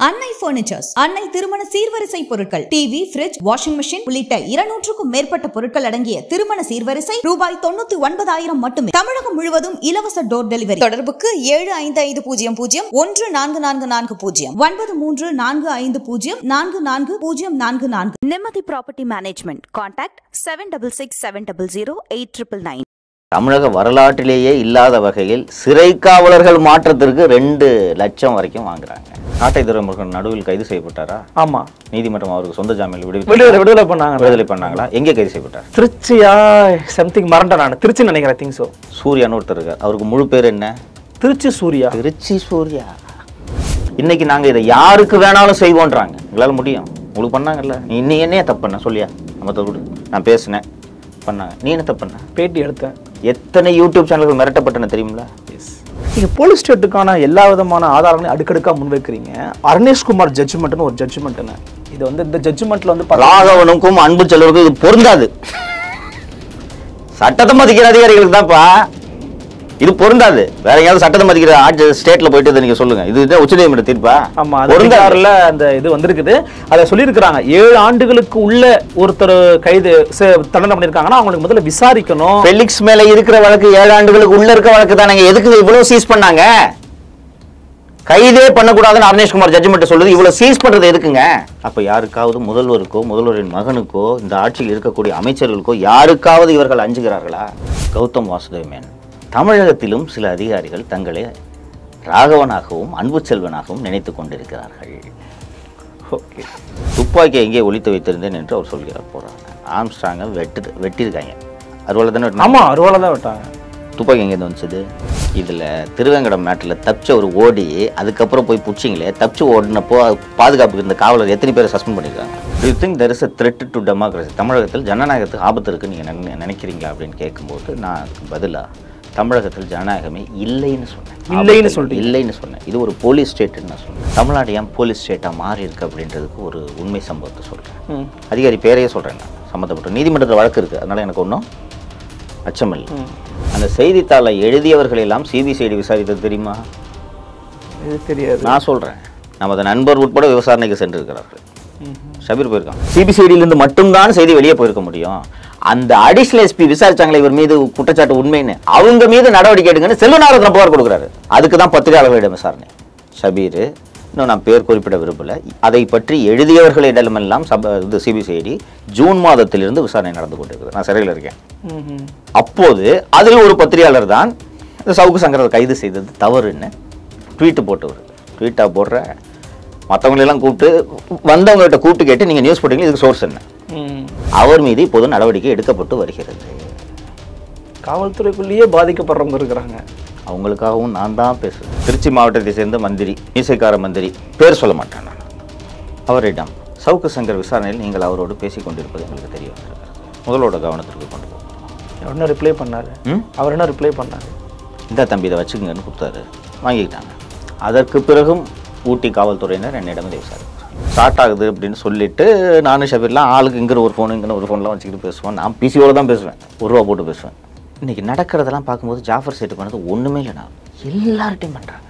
அன்னை பர்னிச்சர்ஸ், அன்னை திருமண சீர்வரிசை பொருட்கள், டிவி, ஃபிரிட்ஜ், வாஷிங் மெஷின் உள்ளிட்ட 200க்கும் மேற்பட்ட பொருட்கள் அடங்கிய திருமண சீர்வரிசை ரூபாய் 99,000 மட்டுமே. தமிழகம் முழுவதும் இலவச டோர் டெலிவரி. தொடர்புக்கு 7550144440 9345044044. நிம்மதி ப்ராப்பர்ட்டி மேனேஜ்மெண்ட். கான்டாக்ட் 7667008999. தமிழக வரலாற்றிலேயே இல்லாத வகையில் சிறை காவலர்கள் மாற்றத்திற்கு 2 லட்சம் வரைக்கும் வாங்குறாங்க. காட்டை துரைமுருகன் நடுவில் கைது செய்யப்பட்டாரா? ஆமா, நீதிமன்றம் அவருக்கு சொந்த ஜாமீனில் விடுதலை பண்ணாங்களா? எங்கே கைது செய்யப்பட்டார்? திருச்சியா சம்திங் மறந்துட்டேன் நான். திருச்சி நினைக்கிறேன். Think so. சூர்யான்னு ஒருத்தர் இருக்கார். அவருக்கு முழு பேர் என்ன? திருச்சி சூர்யா. திருச்சி சூர்யா. இன்னைக்கு நாங்க இதை யாருக்கு வேணாலும் செய்வோன்றாங்க. எங்களால முடியும். உங்களுக்கு பண்ணாங்கல்ல, நீ என்னையே தப்பு பண்ண சொல்லியா? நம்ம நான் பேசினேன் பண்ணாங்க. நீ என்ன தப்பு பண்ண? பேட்டி எடுத்தேன். எத்தனை யூடியூப் சேனல்கள் மிரட்டப்பட்டன தெரியுமில்ல? நீங்க போலீஸ் ஸ்டேட்டுக்கான எல்லா விதமான ஆதாரங்களையும் அடுக்கடுக்கா முன்வைக்கிறீங்க. அருணேஷ்குமார் ஜட்ஜ்மெண்ட்னு ஒரு ஜட்ஜ்மெண்ட்னு, இது வந்து இந்த ஜட்ஜ்மெண்ட்ல வந்து ராகவனுக்கும் அன்பு செல்வருக்கும் இது பொருந்தாது. சட்டத்தை மதிக்கிற அதிகாரிகளுக்கு தான்ப்பா இது பொருந்தாது. வேற எங்கேயாவது சட்டத்தை மதிக்கிற ஸ்டேட்ல போயிட்டு நீங்க சொல்லுங்க. இது உச்சநீதிமன்ற தீர்ப்பா? ஆமா, பொருந்தாருல அந்த இது வந்திருக்குது. அதை சொல்லியிருக்கிறாங்க. 7 ஆண்டுகளுக்கு உள்ள ஒருத்தர் கைது தண்டனை பண்ணிருக்காங்கன்னா அவங்களுக்கு முதல்ல விசாரிக்கணும். ஃபெலிக்ஸ் மேல இருக்கிற வழக்கு 7 ஆண்டுகளுக்கு உள்ள இருக்க வழக்கு தானே. எதுக்கு இவ்வளவு சீஸ் பண்ணாங்க? கைதே பண்ணக்கூடாதுன்னு அருணேஷ்குமார் ஜட்ஜ்மெண்ட் சொல்லுது. இவ்வளவு சீஸ் பண்றது எதுக்குங்க? அப்ப யாருக்காவது முதல்வருக்கோ முதல்வரின் மகனுக்கோ இந்த ஆட்சியில் இருக்கக்கூடிய அமைச்சர்களுக்கோ யாருக்காவது இவர்கள் அஞ்சுகிறார்களா? கௌதம் வாசுதேவ் மேனன். தமிழகத்திலும் சில அதிகாரிகள் தங்களை ராகவனாகவும் அன்பு செல்வனாகவும் நினைத்து கொண்டிருக்கிறார்கள். துப்பாக்கி எங்கே ஒளித்து வைத்திருந்தேன் என்று அவர் சொல்கிறார். போறாங்க ஆம்ஸ்ட்ராங்க வெட்டியிருக்காங்க. அறுவலை தானே? ஆமா, அறுவலை தான் விட்டாங்க. துப்பாக்கி எங்கேருந்து வந்துச்சு? இதில் திருவேங்கடம் மேட்டில் தப்பிச்ச ஒரு ஓடி, அதுக்கப்புறம் போய் பிடிச்சிங்களே, தப்பிச்சு ஓடினப்போ பாதுகாப்புக்கு இந்த காவலர் எத்தனை பேரை சஸ்பெண்ட் பண்ணியிருக்காங்க? To you think there is a threat to democracy? தமிழகத்தில் ஜனநாயகத்துக்கு ஆபத்து இருக்குன்னு நீங்கள் நினைக்கிறீங்களா அப்படின்னு கேட்கும்போது நான் பதிலாக தமிழகத்தில் ஜனநாயகமே இல்லைன்னு சொன்னேன். இல்லைன்னு சொன்னேன். இது ஒரு போலீஸ் ஸ்டேட்டுன்னு நான் சொன்னேன். தமிழ்நாடு ஏன் போலீஸ் ஸ்டேட்டாக மாறி இருக்கு அப்படின்றதுக்கு ஒரு உண்மை சம்பவத்தை சொல்கிறேன். அதிகாரி பேரையே சொல்கிறேன். நான் சம்மந்தப்பட்ட நீதிமன்றத்தில் வழக்கு இருக்குது. அதனால் எனக்கு ஒன்றும் அச்சமில்லை. அந்த செய்தித்தாளை எழுதியவர்களெல்லாம் சிபிசிஐடி விசாரித்தது தெரியுமா? இது தெரியாது. நான் சொல்கிறேன். நமது நண்பர் உட்பட விசாரணைக்கு சென்றிருக்கிறார்கள். ஷபீர் போயிருக்கான். சிபிசிஐடியிலிருந்து மட்டும்தான் செய்தி வெளியே போயிருக்க முடியும். அந்த அடிஷனல் எஸ்பி விசாரிச்சாங்களே இவர் மீது குற்றச்சாட்டு உண்மைன்னு, அவங்க மீது நடவடிக்கை எடுங்கன்னு செல்வநாதன் புகார் கொடுக்குறாரு. அதுக்கு தான் பத்திரிகையாளர்களிடம் விசாரணை. ஷபீர், இன்னும் நான் பேர் குறிப்பிட விரும்பல, அதை பற்றி எழுதியவர்களிடமெல்லாம் இது சிபிசிஐடி ஜூன் மாதத்திலிருந்து விசாரணை நடந்து கொண்டிருக்கிறது. நான் சிறையில் இருக்கேன். அப்போது அதில் ஒரு பத்திரிகையாளர் தான் இந்த சவுக்கு சங்கரை கைது செய்தது தவறுன்னு ட்வீட்டு போட்டவர். ட்வீட்டாக போடுற மற்றவங்களெல்லாம் கூப்பிட்டு வந்தவங்ககிட்ட கூப்பிட்டு கேட்டு நீங்கள் நியூஸ் போட்டீங்க, இதுக்கு சோர்ஸ் என்ன? அவர் மீது இப்போது நடவடிக்கை எடுக்கப்பட்டு வருகிறது. காவல்துறைக்குள்ளேயே பாதிக்கப்படுறவங்க இருக்கிறாங்க. அவங்களுக்காகவும் நான் தான் பேசுகிறேன். திருச்சி மாவட்டத்தை சேர்ந்த மந்திரி, மீசைக்கார மந்திரி, பேர் சொல்ல மாட்டேன் நான். அவரிடம் சவுக்கு சங்கர் விசாரணையில் நீங்கள் அவரோடு பேசிக் கொண்டிருப்பது எங்களுக்கு தெரிய வந்திருக்கிறது. முதலோட கவனத்திற்கு கொண்டு போகும். என்ன ரிப்ளை பண்ணாரு? அவர் என்ன ரிப்ளை பண்ணாரு? இந்த தம்பி இதை வச்சுக்கங்கன்னு கொடுத்தாரு. வாங்கிக்கிட்டாங்க. அதற்கு பிறகும் ஊட்டி காவல்துறையினர் என்னிடம் இதை விசாரித்தார். ஸ்டார்ட் ஆகுது அப்படின்னு சொல்லிட்டு நானும் ஷபீர்லாம் ஆளுக்கு இங்கே ஒரு ஃபோனு இங்கே ஒரு ஃபோன்லாம் வச்சுக்கிட்டு பேசுவேன். நான் பிசியோடு தான் பேசுவேன். ₹1 போட்டு பேசுவேன். இன்றைக்கி நடக்கிறதெல்லாம் பார்க்கும்போது ஜாஃபர் சேட்டு பண்ணது ஒன்றுமே இல்லைண்ணா, எல்லார்ட்டையும் பண்ணுறாங்க.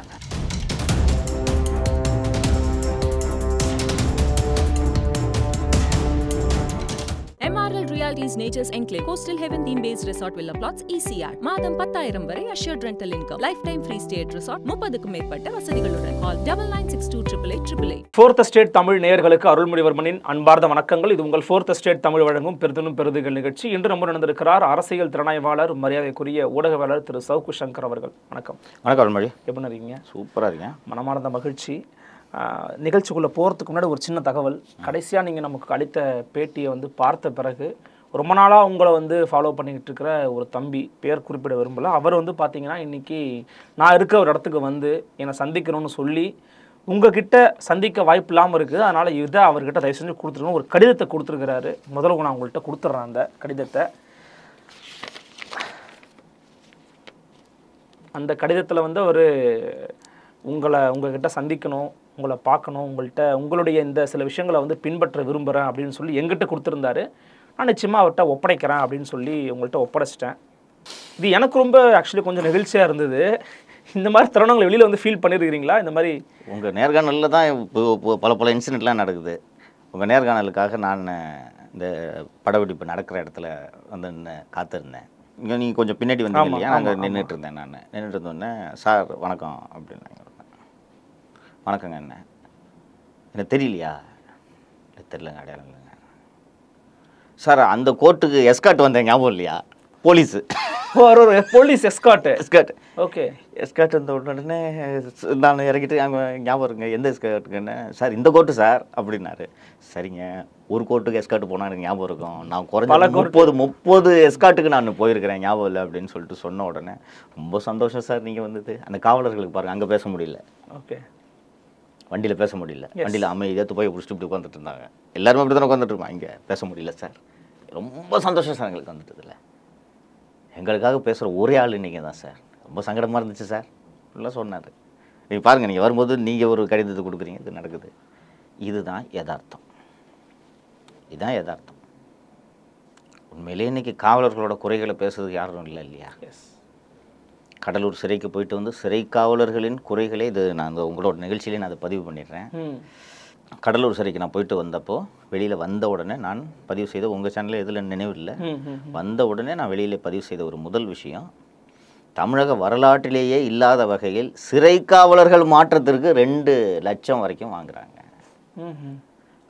MRL Realty's Nature's Enclave Coastal Heaven theme based resort villa plots ECR மாதம் 10,000 வரை assured rental income lifetime free stay at resort 30க்கும் மேற்பட்ட வசதிகளுடன் call 9962888888. Fourth Estate தமிழ் நேயர்களுக்கு அருள்மொழிவர்மனின் அன்பார்ந்த வணக்கங்கள். இது உங்கள் Fourth Estate தமிழ் வழங்கும் பெருதினும் பெருதுகள் நிகழ்ச்சி. இன்று நம்ம நடந்திருக்கிறார் அரசியல் திறனாய்வாளர் மரியாதைக்குரிய ஊடகவாளர் திரு சவுக்கு சங்கர் அவர்கள். வணக்கம். வணக்கம் அருள்மொழி. எப்படி இருக்கீங்க? சூப்பராக இருக்கேன். மனமார்ந்த மகிழ்ச்சி. நிகழ்ச்சிக்குள்ளே போகிறதுக்கு முன்னாடி ஒரு சின்ன தகவல். கடைசியாக நீங்கள் நமக்கு அளித்த பேட்டியை வந்து பார்த்த பிறகு ரொம்ப நாளாக உங்களை வந்து ஃபாலோ பண்ணிக்கிட்டு இருக்கிற ஒரு தம்பி, பேர் குறிப்பிட விரும்பலை, அவர் வந்து பார்த்தீங்கன்னா இன்றைக்கி நான் இருக்க ஒரு இடத்துக்கு வந்து என்னை சந்திக்கணும்னு சொல்லி உங்ககிட்ட சந்திக்க வாய்ப்பு இல்லாமல் இருக்குது, அதனால் இதை அவர்கிட்ட தயவு செஞ்சு கொடுத்துருக்கணும் ஒரு கடிதத்தை கொடுத்துருக்கிறாரு. முதல்ல நான் உங்கள்கிட்ட கொடுத்துட்றேன் அந்த கடிதத்தை. அந்த கடிதத்தில் வந்து அவர் உங்ககிட்ட சந்திக்கணும், உங்களை பார்க்கணும், உங்களுடைய இந்த சில விஷயங்களை வந்து பின்பற்ற விரும்புகிறேன் அப்படின்னு சொல்லி எங்கிட்ட கொடுத்துருந்தாரு. நான் நிச்சயமாக அவர்கிட்ட ஒப்படைக்கிறேன் அப்படின்னு சொல்லி உங்கள்கிட்ட ஒப்படைச்சிட்டேன். இது எனக்கு ரொம்ப ஆக்சுவலி கொஞ்சம் நெகிழ்ச்சியாக இருந்தது. இந்த மாதிரி தருணங்களை வெளியில் வந்து ஃபீல் பண்ணியிருக்கிறீங்களா? இந்த மாதிரி உங்கள் நேர்காணலில் தான் பல இன்சிடென்ட்லாம் நடக்குது. உங்கள் நேர்காணலுக்காக நான் இந்த படப்பிடிப்பு நடக்கிற இடத்துல வந்து காத்திருந்தேன். இங்கே நீங்கள் கொஞ்சம் பின்னாடி வந்தீங்க இல்லையா, அங்கே நின்றுட்டு இருந்தேன். நான் நின்றுட்டு இருந்தோடனே சார் வணக்கம் அப்படின்னாங்க. வணக்கங்க, என்ன எனக்கு தெரியலையா? தெரியலங்க, அடையாளம் இல்லைங்க சார். அந்த கோர்ட்டுக்கு எஸ்கார்ட் வந்தேன், ஞாபகம் இல்லையா? Police police escort. Okay, escort வந்த உடனே நான் இறங்கிட்டு அங்கே ஞாபகம் இருங்க, எந்த எஸ்கார்ட்டுக்குன்னு. சார் இந்த கோர்ட்டு சார் அப்படின்னாரு. சரிங்க, ஒரு கோர்ட்டுக்கு எஸ்கார்ட் போனால் எனக்கு ஞாபகம் இருக்கும், நான் குறைஞ்ச 30 எஸ்கார்ட்டுக்கு நான் போயிருக்கிறேன், ஞாபகம் இல்லை அப்படின்னு சொல்லிட்டு சொன்ன உடனே ரொம்ப சந்தோஷம் சார் நீங்கள் வந்தது. அந்த காவலர்களுக்கு பாருங்கள், அங்கே பேச முடியல. ஓகே, வண்டியில் பேச முடியல. வண்டியில் அமைதியாக போய் பிடிச்சிட்டு இப்படி உட்காந்துட்டு இருந்தாங்க. எல்லாருமே அப்படி தானே உட்காந்துட்டு இருப்பாங்க. இங்கே பேச முடியல சார். ரொம்ப சந்தோஷம் சார் எங்களுக்கு வந்துட்டதில்ல. எங்களுக்காக பேசுகிற ஒரே ஆள் நீங்கள் தான் சார். ரொம்ப சங்கடமாக இருந்துச்சு சார் எல்லாம் சொன்னார். நீங்கள் பாருங்கள், நீங்கள் வரும்போது நீங்கள் ஒரு கடிதத்தை கொடுக்குறீங்க, இது நடக்குது. இதுதான் யதார்த்தம். இதுதான் யதார்த்தம். உண்மையிலே இன்றைக்கி காவலர்களோட குறைகளை பேசுறதுக்கு யாரும் இல்லை இல்லையா? கடலூர் சிறைக்கு போயிட்டு வந்து சிறை காவலர்களின் குறைகளே இது நான் உங்களோட நிகழ்ச்சியிலே நான் அதை பதிவு பண்ணிடுறேன். கடலூர் சிறைக்கு நான் போயிட்டு வந்தப்போ வெளியில் வந்த உடனே நான் பதிவு செய்த, உங்கள் சேனலில் எதில் நினைவில்லை, வந்த உடனே நான் வெளியில் பதிவு செய்த ஒரு முதல் விஷயம், தமிழக வரலாற்றிலேயே இல்லாத வகையில் சிறை காவலர்கள் மாற்றத்திற்கு 2 லட்சம் வரைக்கும் வாங்குறாங்க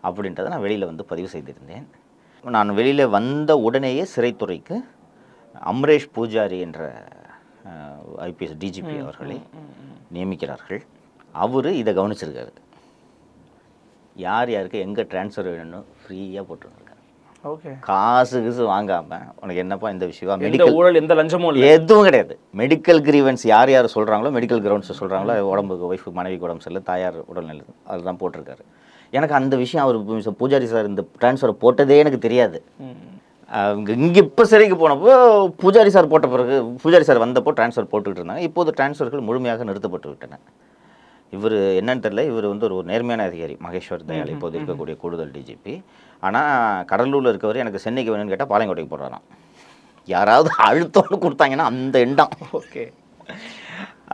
அப்படின்றத நான் வெளியில் வந்து பதிவு செய்திருந்தேன். நான் வெளியில் வந்த உடனேயே சிறைத்துறைக்கு அம்ரேஷ் பூஜாரி என்ற ஐபிஎஸ் டிஜிபி அவர்களை நியமிக்கிறார்கள். அவர் இதை கவனிச்சிருக்காரு. யார் யாருக்கு எங்கே ட்ரான்ஸ்ஃபர் வேணும்னு ஃப்ரீயாக போட்டுருக்காரு. ஓகே, காசு வாங்காமல் உனக்கு என்னப்பா இந்த விஷயம், மெடிக்கல் ஊழல் எந்த லஞ்சமும் இல்லை, எதுவும் கிடையாது. மெடிக்கல் கிரீவன்ஸ் யார் யார் சொல்கிறாங்களோ, மெடிக்கல் கிரவுண்ட்ஸ் சொல்கிறாங்களோ, உடம்புக்கு ஒய்ஃபு மனைவிக்கு உடம்பு சரியில்லை, தாயார் உடல்நிலை, அதுதான் போட்டிருக்காரு. எனக்கு அந்த விஷயம் அவர் பூஜாரி சார் இந்த ட்ரான்ஸ்ஃபர் போட்டதே எனக்கு தெரியாது. இங்கே இப்போ சிறைக்கு போனப்போ பூஜாரி சார் போட்ட பிறகு, பூஜாரி சார் வந்தப்போ ட்ரான்ஸ்ஃபர் போட்டுக்கிட்டு இருந்தாங்க. இப்போது ட்ரான்ஸ்ஃபர்கள் முழுமையாக நிறுத்தப்பட்டு விட்டன. இவர் என்னன்னு தெரியல, இவர் வந்து ஒரு நேர்மையான அதிகாரி மகேஸ்வர் தயாள், இப்போது இருக்கக்கூடிய கூடுதல் டிஜிபி. ஆனால் கடலூரில் இருக்கவர் எனக்கு சென்னைக்கு வேணும்னு கேட்டால் பாளையங்கோட்டைக்கு போடுறாராம். யாராவது அழுத்தம்னு கொடுத்தாங்கன்னா அந்த எண்ணம். ஓகே,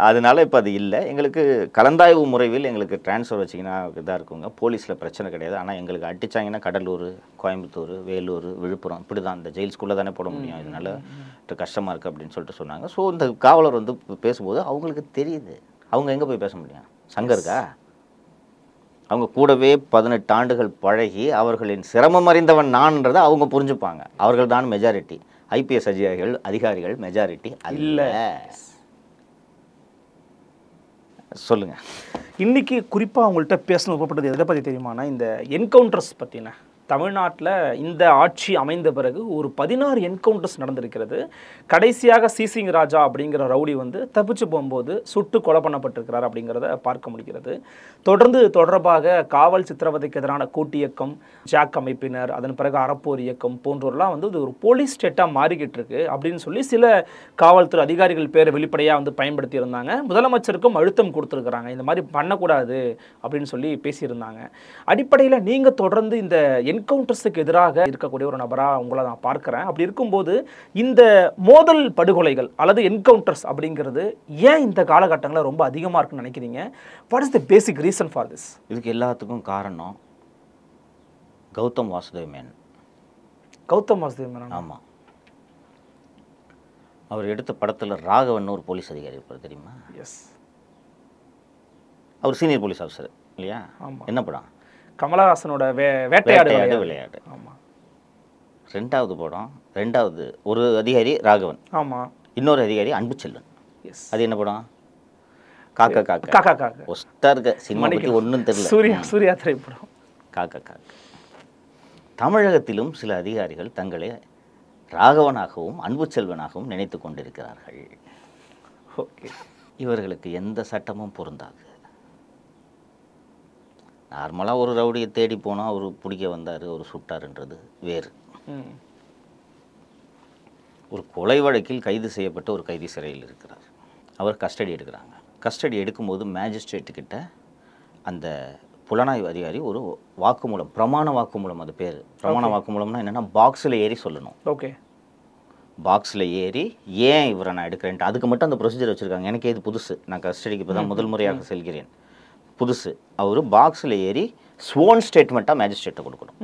அதனால இப்போ அது இல்லை. எங்களுக்கு கலந்தாய்வு முறையில் எங்களுக்கு ட்ரான்ஸ்ஃபர் வச்சிங்கன்னா இதாக இருக்குங்க. போலீஸில் பிரச்சனை கிடையாது. ஆனால் எங்களுக்கு அடித்தாங்கன்னா கடலூர், கோயம்புத்தூர், வேலூர், விழுப்புரம் இப்படி தான், இந்த ஜெயில் ஸ்கூலில் தானே போட முடியும், இதனால கஷ்டமாக இருக்குது அப்படின்னு சொல்லிட்டு சொன்னாங்க. ஸோ இந்த காவலர் வந்து பேசும்போது அவங்களுக்கு தெரியுது, அவங்க எங்கே போய் பேச முடியும், சங்கம் இருக்கா? அவங்க கூடவே 18 ஆண்டுகள் பழகி அவர்களின் சிரமம் அறிந்தவன் நான்ன்றதை அவங்க புரிஞ்சுப்பாங்க. அவர்கள் தான் மெஜாரிட்டி. ஐபிஎஸ் அதிகாரிகள் மெஜாரிட்டி அல்ல. சொல்லுங்க. இன்னைக்கு குறிப்பாக அவங்கள்ட்ட பேசணும் விருப்பப்பட்டது எதை பற்றி தெரியுமானா, இந்த என்கவுண்டர்ஸ் பற்றின. தமிழ்நாட்டில் இந்த ஆட்சி அமைந்த பிறகு ஒரு 16 என்கவுண்டர்ஸ் நடந்திருக்கிறது. கடைசியாக சிசிங் ராஜா அப்படிங்கிற ரவுடி வந்து தப்பிச்சு போகும்போது சுட்டு கொலை பண்ணப்பட்டிருக்கிறார் அப்படிங்கிறத பார்க்க முடிகிறது. தொடர்பாக காவல் சித்திரவதைக்கு எதிரான கூட்டு இயக்கம், ஜாக் அமைப்பினர், அதன் பிறகு அறப்போர் இயக்கம் போன்றோர்லாம் வந்து இது ஒரு போலீஸ் ஸ்டேட்டாக மாறிக்கிட்டு இருக்கு அப்படின்னு சொல்லி சில காவல்துறை அதிகாரிகள் பேரை வெளிப்படையாக வந்து பயன்படுத்தி இருந்தாங்க. முதலமைச்சருக்கும் அழுத்தம் கொடுத்துருக்குறாங்க, இந்த மாதிரி பண்ணக்கூடாது அப்படின்னு சொல்லி பேசியிருந்தாங்க. அடிப்படையில் நீங்கள் தொடர்ந்து இந்த என்கவுண்டர்ஸுக்கு எதிராக இருக்கக்கூடிய ஒரு நபராக உங்களை நான் பார்க்குறேன். அப்படி இருக்கும்போது இந்த மோதல் படுகொலைகள் அல்லது என்கவுண்டர்ஸ் அப்படிங்கிறது ஏன் இந்த காலகட்டங்களில் ரொம்ப அதிகமாக இருக்குன்னு நினைக்கிறீங்க? What is the basic reason for this? இதுக்கு எல்லாத்துக்கும் காரணம் கௌதம் வாசுதேவ் மேனன். கௌதம் வாசுதேவ் மேனன், ஆமாம். அவர் எடுத்த படத்தில் ராகவன் ஒரு போலீஸ் அதிகாரி இருப்பார் தெரியுமா? எஸ், அவர் சீனியர் போலீஸ் ஆஃபீஸர் இல்லையா? ஆமாம். என்ன படம்? கமலஹாசனோட வேட்டையாடு விளையாடு. ஆமாம். 2வது படம், 2வது ஒரு அதிகாரி ராகவன், ஆமாம், இன்னொரு அதிகாரி அன்பு செல்வன். எஸ், அது என்ன படம்? காக்கா காக்கா. காக்கா காக்கா. ஒஸ்டா இருக்க சினிமா பற்றி ஒன்றும் தெரியல. சூர்யா திரைப்படம். காக்கா காக்கா. தமிழகத்திலும் சில அதிகாரிகள் தங்களை ராகவனாகவும் அன்பு செல்வனாகவும் நினைத்து கொண்டிருக்கிறார்கள். ஓகே, இவர்களுக்கு எந்த சட்டமும் பொருந்தாது. நார்மலாக ஒரு ரவுடியை தேடி போனால் அவர் பிடிக்க வந்தார், ஒரு சுட்டாருன்றது வேறு. ஒரு கொலை வழக்கில் கைது செய்யப்பட்ட ஒரு கைதி சிறையில் இருக்கிறார். அவர் கஸ்டடி எடுக்கிறாங்க. கஸ்டடி எடுக்கும்போது மேஜிஸ்ட்ரேட்டுக்கிட்ட அந்த புலனாய்வு அதிகாரி ஒரு வாக்குமூலம், பிரமாண வாக்குமூலம், அது பேர் பிரமாண வாக்குமூலம்னா என்னென்னா பாக்ஸில் ஏறி சொல்லணும். ஓகே, பாக்ஸில் ஏறி ஏன் இவரை நான் எடுக்கிறேன்ட்டு அதுக்கு மட்டும் அந்த ப்ரொசீஜர் வச்சுருக்காங்க. எனக்கே இது புதுசு, நான் கஸ்டடிக்கு இப்போ தான் முதல் முறையாக செல்கிறேன், புதுசு. அவர் பாக்ஸில் ஏறி ஸ்வோன் ஸ்டேட்மெண்ட்டாக மேஜிஸ்ட்ரேட்டை கொடுக்கணும்.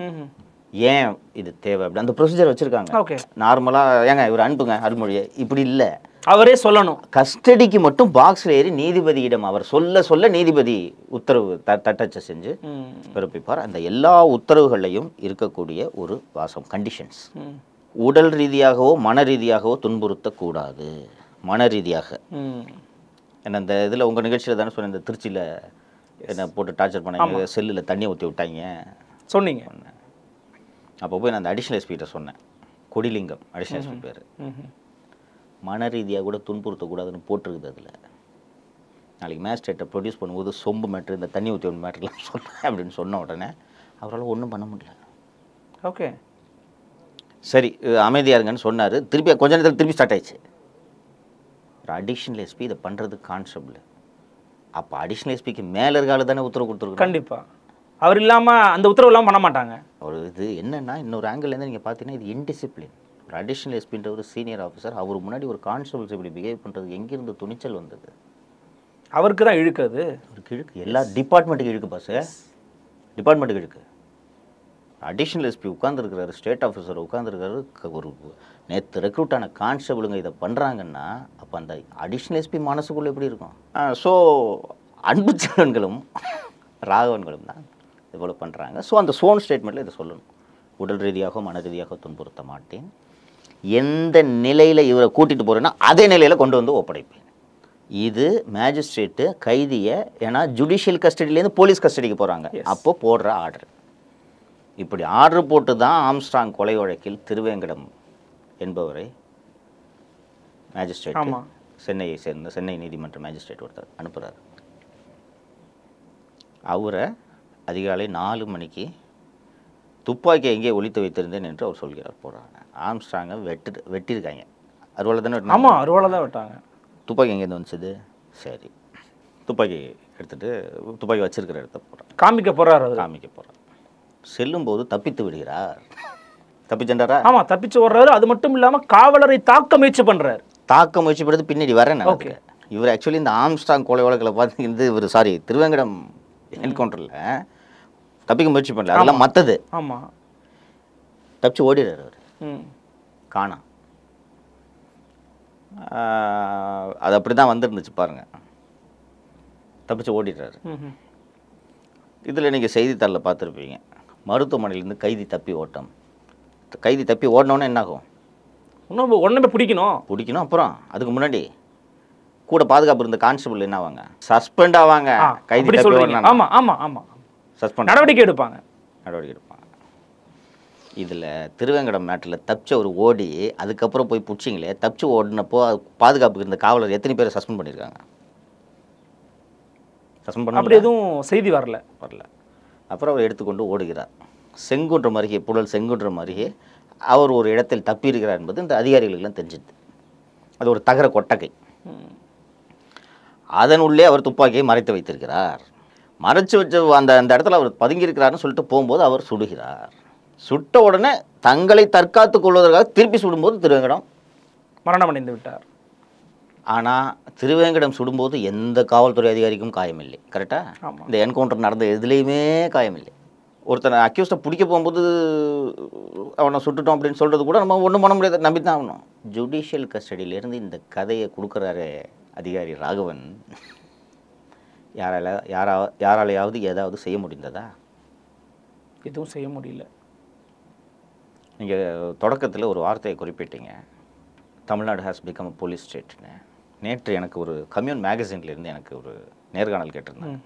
ஏன் இது தேவை அப்படி அந்த ப்ரொசீஜர் வச்சுருக்காங்க. ஓகே, நார்மலாக ஏங்க இவர் அனுப்புங்க அருள்மொழியை, இப்படி இல்லை, அவரே சொல்லணும். கஸ்டடிக்கு மட்டும் பாக்ஸில் ஏறி நீதிபதியிடம் அவர் சொல்ல நீதிபதி உத்தரவு தட்டச்ச செஞ்சு பிறப்பிப்பார். அந்த எல்லா உத்தரவுகளையும் இருக்கக்கூடிய ஒரு வாசம் கண்டிஷன்ஸ், உடல் ரீதியாகவோ மன ரீதியாகவோ துன்புறுத்தக்கூடாது. மன ரீதியாக என்ன இந்த இதில் உங்கள் நிகழ்ச்சியில் தானே சொன்னேன், இந்த திருச்சியில் என்ன போட்டு டார்ச்சர் பண்ணாங்க, செல்லில் தண்ணியை ஊற்றி விட்டாங்க சொன்னீங்க. அப்போ போய் நான் அந்த அடிஷ்னல் எஸ்பிகிட்ட சொன்னேன், கொடிலிங்கம் அடிஷ்னல் எஸ்பி பேர், மன ரீதியாக கூட துன்புறுத்தக்கூடாதுன்னு போட்டிருக்குது அதில். நாளைக்கு மேஜிஸ்ட்ரேட்டை ப்ரொடியூஸ் பண்ணும்போது சொம்பு மேட்ரு இந்த தண்ணி ஊற்றி மேட்ருலாம் சொன்னேன் அப்படின்னு சொன்ன உடனே அவரால் ஒன்றும் பண்ண முடியல. ஓகே சரி அமைதியாக இருங்கன்னு சொன்னார். திருப்பி கொஞ்ச நேரத்தில் திருப்பி ஸ்டார்ட் ஆயிடுச்சு. ஒரு அடிஷ்னல் எஸ்பி இதை பண்ணுறதுக்கு கான்ஸ்டபிள், அப்போ அடிஷ்னல் எஸ்பிக்கு மேலே இருக்கால தானே உத்தரவு கொடுத்துருக்கோம். கண்டிப்பாக அவர் இல்லாமல் அந்த உத்தரவு இல்லாமல் பண்ண மாட்டாங்க. ஒரு இது என்னென்னா இன்னொரு ஆங்கிள்லேருந்து நீங்கள் பார்த்தீங்கன்னா இது இன்டிசிப்ளின். ஒரு அடிஷ்னல் எஸ்பின்ற ஒரு சீனியர் ஆஃபீஸர் அவர் முன்னாடி ஒரு கான்ஸ்டபிள்ஸ் இப்படி பிஹேவ் பண்ணுறதுக்கு எங்கேருந்து துணிச்சல் வந்தது? அவருக்கு தான் இழுக்குது. அவருக்கு இழுக்கு, எல்லா டிபார்ட்மெண்ட்டுக்கு இழுக்கு பாஸ், டிபார்ட்மெண்ட்டுக்கு இழுக்கு. அடிஷ்னல் எஸ்பி உட்காந்துருக்கிறாரு, ஸ்டேட் ஆஃபீஸர் உட்காந்துருக்காரு, ஒரு நேற்று ரெக்ரூட் ஆன கான்ஸ்டபிளுங்க இதை பண்ணுறாங்கன்னா அப்போ அந்த அடிஷ்னல் எஸ்பி மனசுக்குள்ளே எப்படி இருக்கும்? ஸோ அன்புச்செல்வன்களும் ராகவன்களும் தான் இது போல் பண்ணுறாங்க. ஸோ அந்த சோன் ஸ்டேட்மெண்ட்டில் இதை சொல்லணும், உடல் ரீதியாக மன ரீதியாக துன்புறுத்த மாட்டேன், எந்த நிலையில் இவரை கூட்டிகிட்டு போகிறேன்னா அதே நிலையில் கொண்டு வந்து ஒப்படைப்பேன். இது மேஜிஸ்ட்ரேட்டு கைதியை, ஏன்னா ஜுடிஷியல் கஸ்டடியிலேருந்து போலீஸ் கஸ்டடிக்கு போகிறாங்க, அப்போ போடுற ஆர்டர். இப்படி ஆர்டர் போட்டு தான் ஆம்ஸ்ட்ராங் கொலை வழக்கில் திருவேங்கடம் என்பவரை மேஜிஸ்ட்ரேட் சென்னையை சேர்ந்த சென்னை நீதிமன்ற மேஜிஸ்ட்ரேட் ஒருத்தர் அனுப்புகிறார். அவரை அதிகாலை 4 மணிக்கு துப்பாக்கி எங்கே ஒளித்து வைத்திருந்தேன் என்று அவர் சொல்கிறார். போடுறாங்க. ஆம்ஸ்ட்ராங்கை வெட்டியிருக்காங்க. அறுவாலை தானே? ஆமாம், அறுவாலை தான் வெட்டாங்க. துப்பாக்கி எங்கேருந்து வந்துச்சுது? சரி, துப்பாக்கி எடுத்துகிட்டு துப்பாக்கி வச்சிருக்கிற இடத்த போகிறார், காமிக்க போகிறார். காமிக்க போகிறார். செல்லும்போது தப்பித்து விடுகிறார். தப்பிச்சென்றாரா? ஆமாம், தப்பிச்சு வர்றாரு. அது மட்டும் இல்லாமல் காவலரை தாக்க முயற்சி பண்ணுறாரு. தாக்க முயற்சி பண்ணுறது பின்னாடி வரேன். ஓகே, இவர் ஆக்சுவலி இந்த ஆம்ஸ்ட்ராங் கொலை வழக்கில் பார்த்தீங்கன்னா இவர் திருவேங்கடம் என்கவுண்டரில் தப்பிக்க முயற்சி பண்ணல, அதெல்லாம் மற்றது. ஆமாம், தப்பிச்சு ஓடிடுறாரு அவர், காணாம். அது அப்படி தான் வந்துருந்துச்சு பாருங்கள், தப்பிச்சு ஓடிடுறாரு. இதில் நீங்கள் செய்தித்தாளில் பார்த்துருப்பீங்க, மருத்துவமனையிலேருந்து கைதி தப்பி ஓட்டம். கைதி தப்பி ஓடினோன்னே என்னாகும்? ஒன்றுமே பிடிக்கணும். அப்புறம் அதுக்கு முன்னாடி கூட பாதுகாப்பு இருந்த கான்ஸ்டபிள் என்ன ஆவாங்க? சஸ்பெண்ட் ஆவாங்க. கைதி தப்பி ஓடினா சஸ்பெண்ட், நடவடிக்கை எடுப்பாங்க. இதில் திருவேங்கடம் மேட்டில் தப்பிச்ச ஒரு ஓடி அதுக்கப்புறம் போய் பிடிச்சிங்களே, தப்பிச்சு ஓடினப்போ பாதுகாப்புக்கு இருந்த காவலர் எத்தனை பேரை சஸ்பெண்ட் பண்ணியிருக்காங்க? சஸ்பெண்ட் பண்ண அப்படி எதுவும் செய்தி வரல. அப்புறம் அவர் எடுத்துக்கொண்டு ஓடுகிறார். செங்குன்றம் அருகே, புழல் செங்குன்றம் அருகே அவர் ஒரு இடத்தில் தப்பியிருக்கிறார் என்பது இந்த அதிகாரிகளுக்கெல்லாம் தெரிஞ்சுது. அது ஒரு தகர கொட்டகை, அதன் உள்ளே அவர் துப்பாக்கியை மறைத்து வைத்திருக்கிறார். மறைச்சு வச்ச அந்த இடத்துல அவர் பதுங்கியிருக்கிறார்னு சொல்லிட்டு போகும்போது அவர் சுடுகிறார். சுட்ட உடனே தங்களை தற்காத்துக் கொள்வதற்காக திருப்பி சுடும்போது திருவேங்கடம் மரணம் அடைந்து விட்டார். ஆனால் திருவேங்கடம் சுடும்போது எந்த காவல்துறை அதிகாரிக்கும் காயமில்லை. கரெக்டாக இந்த என்கவுண்டர் நடந்த எதுலேயுமே காயமில்லை. ஒருத்தனை அக்யூஸ்டை பிடிக்க போகும்போது அவனை சுட்டுட்டோம் அப்படின்னு சொல்கிறது கூட நம்ம ஒன்றும் பண்ண முடியாது, நம்பி தான் ஆகணும். ஜுடிஷியல் கஸ்டடியிலேருந்து இந்த கதையை கொடுக்குறாரு அதிகாரி ராகவன். யாராலையாவது ஏதாவது செய்ய முடிந்ததா? எதுவும் செய்ய முடியல. நீங்கள் தொடக்கத்தில் ஒரு வார்த்தையை குறிப்பிட்டீங்க, Tamil Nadu has become a police ஸ்டேட்னு. நேற்று எனக்கு ஒரு கம்யூன் மேகசின்லேருந்து எனக்கு ஒரு நேர்காணல் கேட்டிருந்தேன்.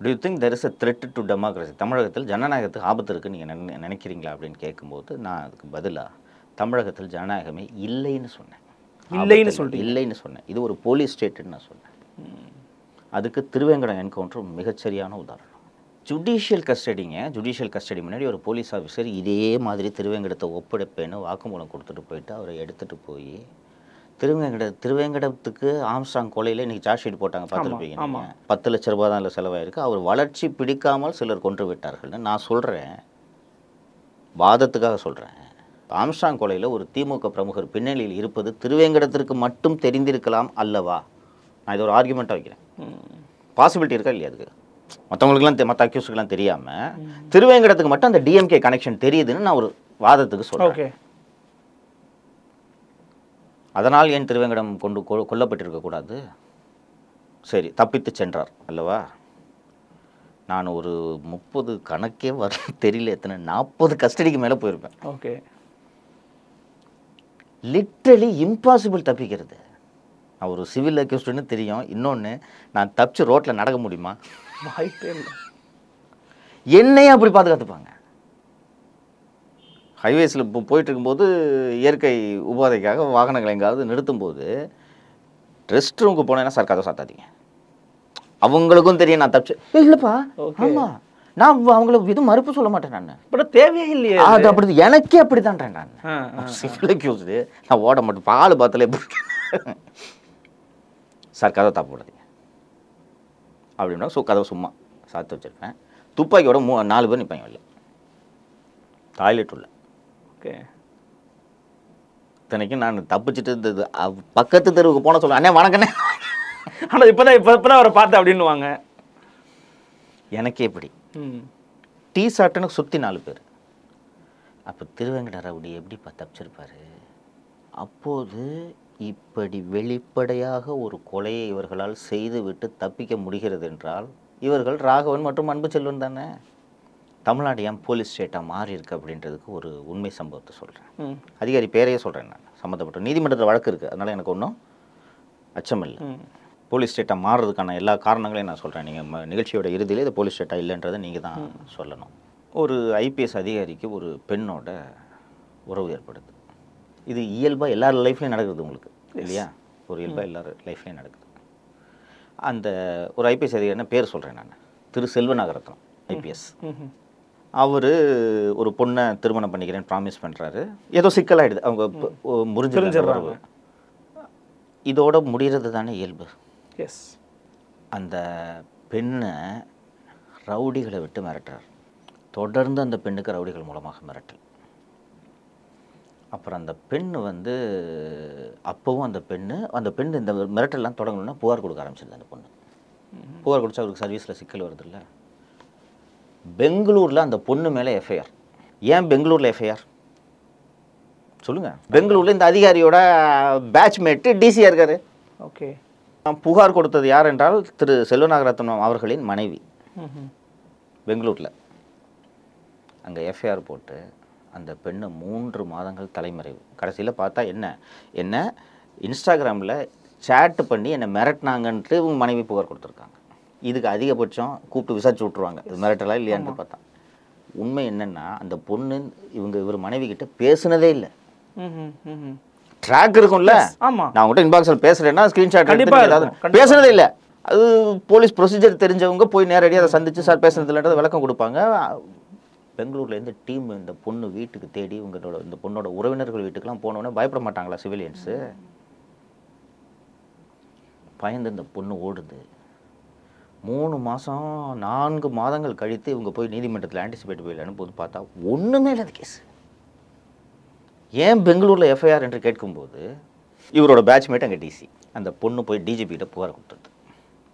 Do you think there is a threat to democracy? தமிழகத்தில் ஜனநாயகத்துக்கு ஆபத்து இருக்குன்னு நீங்கள் நினைக்கிறீங்களா அப்படின்னு கேட்கும்போது நான் அதுக்கு பதிலாக தமிழகத்தில் ஜனநாயகமே இல்லைன்னு சொன்னேன். இல்லைன்னு சொன்னேன். இது ஒரு போலீஸ் ஸ்டேட்டுன்னு நான் சொன்னேன். அதுக்கு திருவேங்கடம் என்கவுண்டர் மிகச்சரியான உதாரணம். ஜுடிஷியல் கஸ்டடி முன்னாடி ஒரு போலீஸ் ஆஃபீஸர் இதே மாதிரி திருவேங்கடத்தை ஒப்படைப்பேன்னு வாக்குமூலம் கொடுத்துட்டு போயிட்டு அவரை எடுத்துகிட்டு போய் திருவேங்கடத்துக்கு ஆம்ஸ்ட்ராங் கொலையில் இன்றைக்கி சார்ஜ் ஷீட் போட்டாங்க, பார்த்துருப்பீங்க. 10 லட்ச ரூபா தான் இல்லை செலவாயிருக்கு. அவர் வளர்ச்சி பிடிக்காமல் சிலர் கொன்று விட்டார்கள்னு நான் சொல்கிறேன், வாதத்துக்காக சொல்கிறேன். ஆம்ஸ்ட்ராங் கொலையில் ஒரு திமுக பிரமுகர் பின்னணியில் இருப்பது திருவேங்கடத்திற்கு மட்டும் தெரிந்திருக்கலாம் அல்லவா? நான் இது ஒரு ஆர்குமெண்ட்டாக வைக்கிறேன். பாசிபிலிட்டி இருக்கா இல்லையா? அதுக்கு மற்றவங்களுக்குலாம் மற்ற அக்யூஸ்டுக்கெல்லாம் தெரியாமல் திருவேங்கடத்துக்கு மட்டும் அந்த டிஎம்கே கனெக்ஷன் தெரியுதுன்னு நான் ஒரு வாதத்துக்கு சொல்கிறேன். அதனால் ஏன் திருவேங்கடம் கொல்லப்பட்டிருக்கக்கூடாது? சரி, தப்பித்து சென்றார் அல்லவா? நான் ஒரு 30 கணக்கே வர தெரியல, எத்தனை 40 கஸ்டடிக்கு மேலே போயிருப்பேன். ஓகே, லிட்ரலி இம்பாசிபிள் தப்பிக்கிறது. நான் ஒரு சிவில் அக்யூஸ்டுன்னு தெரியும். இன்னொன்று, நான் தப்பிச்சு ரோட்டில் நடக்க முடியுமா? வாய்ப்பே இல்லை. என்னையே அப்படி பாதுகாத்துப்பாங்க. ஹைவேஸில் இப்போ போயிட்டு இருக்கும்போது இயற்கை உபாதைக்காக வாகனங்களை எங்காவது நிறுத்தும்போது ரெஸ்ட் ரூமுக்கு போனேன்னா சார் கதை சாத்தாதீங்க. அவங்களுக்கும் தெரியும் நான் தப்பிச்சு இல்லைப்பா. ஆமாம், நான் அவங்களுக்கு எதுவும் மறுப்பு சொல்ல மாட்டேன். நான் பட் தேவையே இல்லையே அது. அப்படி எனக்கே அப்படி தான்றேன். நான் சிவில் அக்யூஸ்டு, நான் ஓட மாட்டேன். பால் பாத்தில் எப்படி சார் கதை தாப்ப விடாதீங்க அப்படின்னா கதவை சும்மா சாத்து வச்சுருப்பேன். துப்பாக்கியோட 4 பேர் நிற்பாங்க வெளில, டாய்லெட் உள்ள. ஓகே, இத்தனைக்கும் நான் தப்பிச்சுட்டு பக்கத்து தெருவுக்கு போன சொல்லுவேன், அண்ணே வணக்கண்ணே. ஆனால் இப்போதான் அவரை பார்த்தேன் அப்படின்னுவாங்க. எனக்கே எப்படி டீ சாப்பிட்டுன்னு சுற்றி 4 பேர். அப்போ திருவேங்கட ரவுடி எப்படி தப்பிச்சிருப்பாரு? அப்போது இப்படி வெளிப்படையாக ஒரு கொலையை இவர்களால் செய்துவிட்டு தப்பிக்க முடிகிறது என்றால் இவர்கள் ராகவன் மற்றும் அன்பு செல்வன் தானே. தமிழ்நாடு ஏன் போலீஸ் ஸ்டேட்டாக மாறி இருக்கு அப்படின்றதுக்கு ஒரு உண்மை சம்பவத்தை சொல்கிறேன். அதிகாரி பேரையே சொல்கிறேன். நான் சம்மந்தப்பட்ட நீதிமன்றத்தில் வழக்கு இருக்குது, அதனால் எனக்கு ஒன்றும் அச்சம் இல்லை. போலீஸ் ஸ்டேட்டாக மாறுறதுக்கான எல்லா காரணங்களையும் நான் சொல்கிறேன். நீங்கள் நிகழ்ச்சியோட இறுதியிலே இது போலீஸ் ஸ்டேட்டாக இல்லைன்றதை நீங்கள் தான் சொல்லணும். ஒரு ஐபிஎஸ் அதிகாரிக்கு ஒரு பெண்ணோட உறவு ஏற்படுது. இது இயல்பாக எல்லார் லைஃப்லையும் நடக்குது உங்களுக்கு இல்லையா? ஒரு இயல்பாக எல்லார் லைஃப்லையும் நடக்குது. அந்த ஒரு ஐபிஎஸ் அதிகாரினா பேர் சொல்கிறேன் நான், திரு செல்வநாகரத்னம் ஐபிஎஸ். அவர் ஒரு பொண்ணை திருமணம் பண்ணிக்கிறேன்னு ப்ராமிஸ் பண்ணுறாரு. ஏதோ சிக்கலாகிடுது, அவங்க முறிஞ்சிடுறாங்க. இதோட முடிகிறது தானே இயல்பு. எஸ், அந்த பெண்ணை ரவுடிகளை விட்டு மிரட்டுறார். தொடர்ந்து அந்த பெண்ணுக்கு ரவுடிகள் மூலமாக மிரட்டல். அப்புறம் அந்த பெண் அப்போவும் அந்த பெண் இந்த மிரட்டல்லாம் தொடங்கணும்னா புகார் கொடுக்க ஆரம்பிச்சிருது. அந்த பொண்ணு புகார் கொடுத்தா அவருக்கு சர்வீஸில் சிக்கல் வருது இல்லை. பெங்களூரில் அந்த பொண்ணு மேலே எஃப்ஐஆர். ஏன் பெங்களூரில் எஃப்ஐஆர் சொல்லுங்கள்? பெங்களூரில் இந்த அதிகாரியோட பேட்ச்மேட்டு டிசியாக இருக்காரு. ஓகே, புகார் கொடுத்தது யார் என்றால் திரு செல்வநாகரத்னம் அவர்களின் மனைவி. பெங்களூரில் அங்கே எஃப்ஐஆர் போட்டு அந்த பெண்ணை 3 மாதங்கள் தலைமறைவு. கடைசியில் பார்த்தா என்ன இன்ஸ்டாகிராமில் சேட்டு பண்ணி என்னை மிரட்டினாங்கன்ட்டு இவங்க மனைவி புகார் கொடுத்துருக்காங்க. இதுக்கு அதிகபட்சம் கூப்பிட்டு விசாரிச்சு விட்ருவாங்க, இது மிரட்டலா இல்லையான்னு பார்த்தா. உண்மை என்னென்னா அந்த பொண்ணு இவர் மனைவி கிட்ட பேசுனதே இல்லை. ட்ராக் இருக்கும்ல, நான் உங்கள்கிட்ட இன்பாக்ஸில் பேசுகிறேன்னா ஸ்க்ரீன்ஷாட் ஏதாவது பேசுனதே இல்லை. அது போலீஸ் ப்ரொசீஜர் தெரிஞ்சவங்க போய் நேரடியாக அதை சந்தித்து சார் பேசுனது இல்லைன்றது விளக்கம் கொடுப்பாங்க. பெங்களூர்லேருந்து டீம் இந்த பொண்ணு வீட்டுக்கு தேடி இந்த பொண்ணோட உறவினர்கள் வீட்டுக்கெல்லாம் போனோன்னே பயப்பட மாட்டாங்களா சிவிலியன்ஸு? பயந்து இந்த பொண்ணு ஓடுது. 3 மாதம் 4 மாதங்கள் கழித்து இவங்க போய் நீதிமன்றத்தில் ஆன்டிசிபேட் போய் அனுப்பும்போது பார்த்தா ஒன்றுமே இல்லாத கேஸ். ஏன் பெங்களூரில் எஃப்ஐஆர் என்று கேட்கும்போது இவரோட பேட்ச்மேட் அங்கே டிசி. அந்த பொண்ணு போய் டிஜிபிகிட்ட புகார் கொடுத்தது.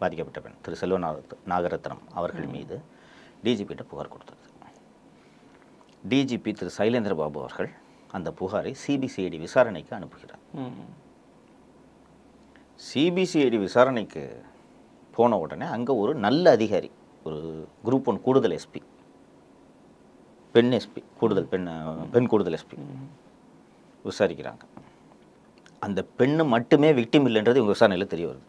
பாதிக்கப்பட்ட பெண் திரு செல்வநாகரத்னம் அவர்கள் மீது டிஜிபிகிட்ட புகார் கொடுத்தது. டிஜிபி திரு சைலேந்திர பாபு அவர்கள் அந்த புகாரை சிபிசிஐடி விசாரணைக்கு அனுப்புகிறார். சிபிசிஐடி விசாரணைக்கு போன உடனே அங்கே ஒரு நல்ல அதிகாரி, ஒரு குரூப் 1 கூடுதல் எஸ்பி, பெண் எஸ்பி, பெண் கூடுதல் எஸ்பி விசாரிக்கிறாங்க. அந்த பெண்ணு மட்டுமே விக்டிம் இல்லைன்றது இவங்க விசாரணையில் தெரிய வருது.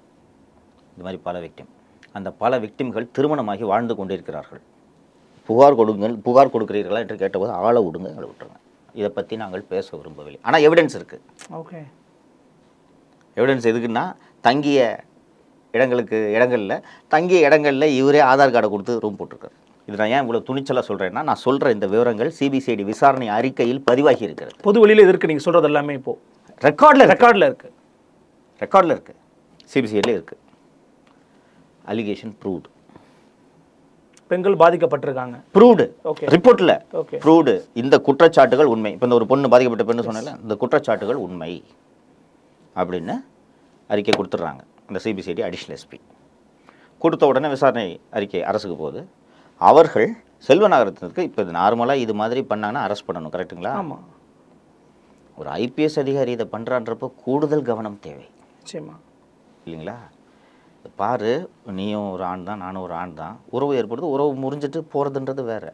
இந்த மாதிரி பல விக்டிம், அந்த பல விக்டிம்கள் திருமணமாகி வாழ்ந்து கொண்டிருக்கிறார்கள். புகார் கொடுக்கிறீர்களா என்று கேட்டபோது ஆளை விடுங்க, எங்களை விட்டுருங்க, இதை பற்றி நாங்கள் பேச விரும்பவில்லை. ஆனால் எவிடன்ஸ் இருக்குது. ஓகே, எவிடன்ஸ் எதுக்குன்னா தங்கிய இடங்களில் இவரே ஆதார் கார்டை கொடுத்து ரூம் போட்டிருக்காரு. இது நான் ஏன் இவ்வளோ துணிச்சலாக சொல்கிறேன்னா, நான் சொல்கிற இந்த விவரங்கள் சிபிசிஐடி விசாரணை அறிக்கையில் பதிவாகி இருக்கிறது. பொது வெளியில் இது இருக்குது. நீங்கள் சொல்கிறது எல்லாமே இப்போது ரெக்கார்டில் இருக்குது, சிபிசிஐடியில் இருக்குது. Allegation proved. பெண்கள் பாதிக்கப்பட்டிருக்காங்க. Proved Okay. ரிப்போர்ட்ல Okay. ப்ரூவ்டு இந்த குற்றச்சாட்டுகள் உண்மை. இப்போ இந்த ஒரு பொண்ணு பாதிக்கப்பட்ட பெண்ணு சொன்னல, இந்த குற்றச்சாட்டுகள் உண்மை அப்படின்னு அறிக்கை கொடுத்துட்றாங்க அந்த சிபிசிஐடி அடிஷனல் எஸ்பி. கொடுத்த உடனே விசாரணை அறிக்கை அரசுக்கு போகுது. அவர்கள் செல்வநாகரத்திற்கு இப்போ நார்மலாக இது மாதிரி பண்ணாங்கன்னா அரெஸ்ட் பண்ணணும், கரெக்டுங்களா? ஆமாம். ஒரு ஐபிஎஸ் அதிகாரி இதை பண்ணுறான்றப்போ கூடுதல் கவனம் தேவை நிச்சயமா இல்லைங்களா? பாரு, நீயும் ஒரு ஆண் தான், நானும் ஒரு ஆண் தான், உறவு ஏற்படுது, உறவு முறிஞ்சிட்டு போகிறதுன்றது வேறு.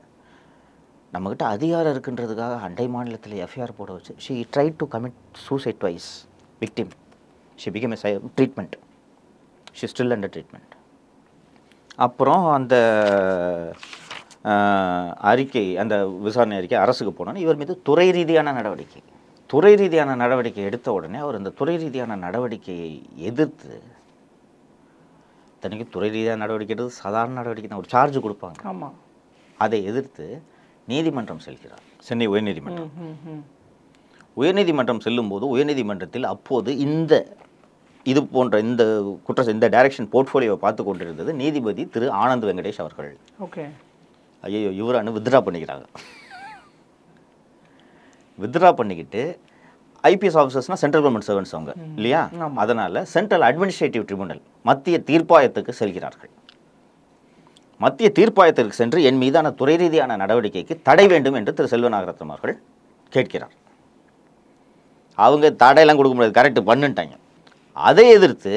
நம்மக்கிட்ட அதிகாரம் இருக்குன்றதுக்காக அண்டை மாநிலத்தில் எஃப்ஐஆர் போட வச்சு she try to commit suicide twice, victim. She become a treatment, she still under treatment. அப்புறம் அந்த அறிக்கை, அந்த விசாரணை அறிக்கை அரசுக்கு போனோன்னு இவர் மீது துறை ரீதியான நடவடிக்கை எடுத்த உடனே அவர் அந்த துறை ரீதியான நடவடிக்கையை எதிர்த்து, தனிக்கு துறை ரீதியான நடவடிக்கை எடுத்து சாதாரண நடவடிக்கை தான், ஒரு சார்ஜ் கொடுப்பாங்க. ஆமாம். அதை எதிர்த்து நீதிமன்றம் செல்கிறார், சென்னை உயர்நீதிமன்றம். உயர்நீதிமன்றம் செல்லும்போது உயர்நீதிமன்றத்தில் அப்போது இது போன்ற இந்த டைரக்ஷன் போர்ட்ஃபோலியோவை பார்த்து கொண்டிருந்தது நீதிபதி திரு ஆனந்த் வெங்கடேஷ் அவர்கள். ஓகே. ஐயோ, இவரானு வித்ட்ரா பண்ணிக்கிறாங்க. வித்ட்ரா பண்ணிக்கிட்டு ஐபிஎஸ் ஆஃபீஸர்ஸ்னால் சென்ட்ரல் கவர்மெண்ட் சர்வன்ட்ஸ் அவங்க இல்லையா? அதனால் சென்ட்ரல் அட்மினிஸ்ட்ரேட்டிவ் ட்ரிபியூனல் மத்திய தீர்ப்பாயத்துக்கு செல்கிறார்கள். மத்திய தீர்ப்பாயத்திற்கு சென்று என் மீதான துறை ரீதியான நடவடிக்கைக்கு தடை வேண்டும் என்று திரு செல்வநாகரத்னம் அவர்கள் கேட்கிறார். அவங்க தடையெல்லாம் கொடுக்க முடியாது, கரெக்ட் பண்ணுட்டாங்க. அதை எதிர்த்து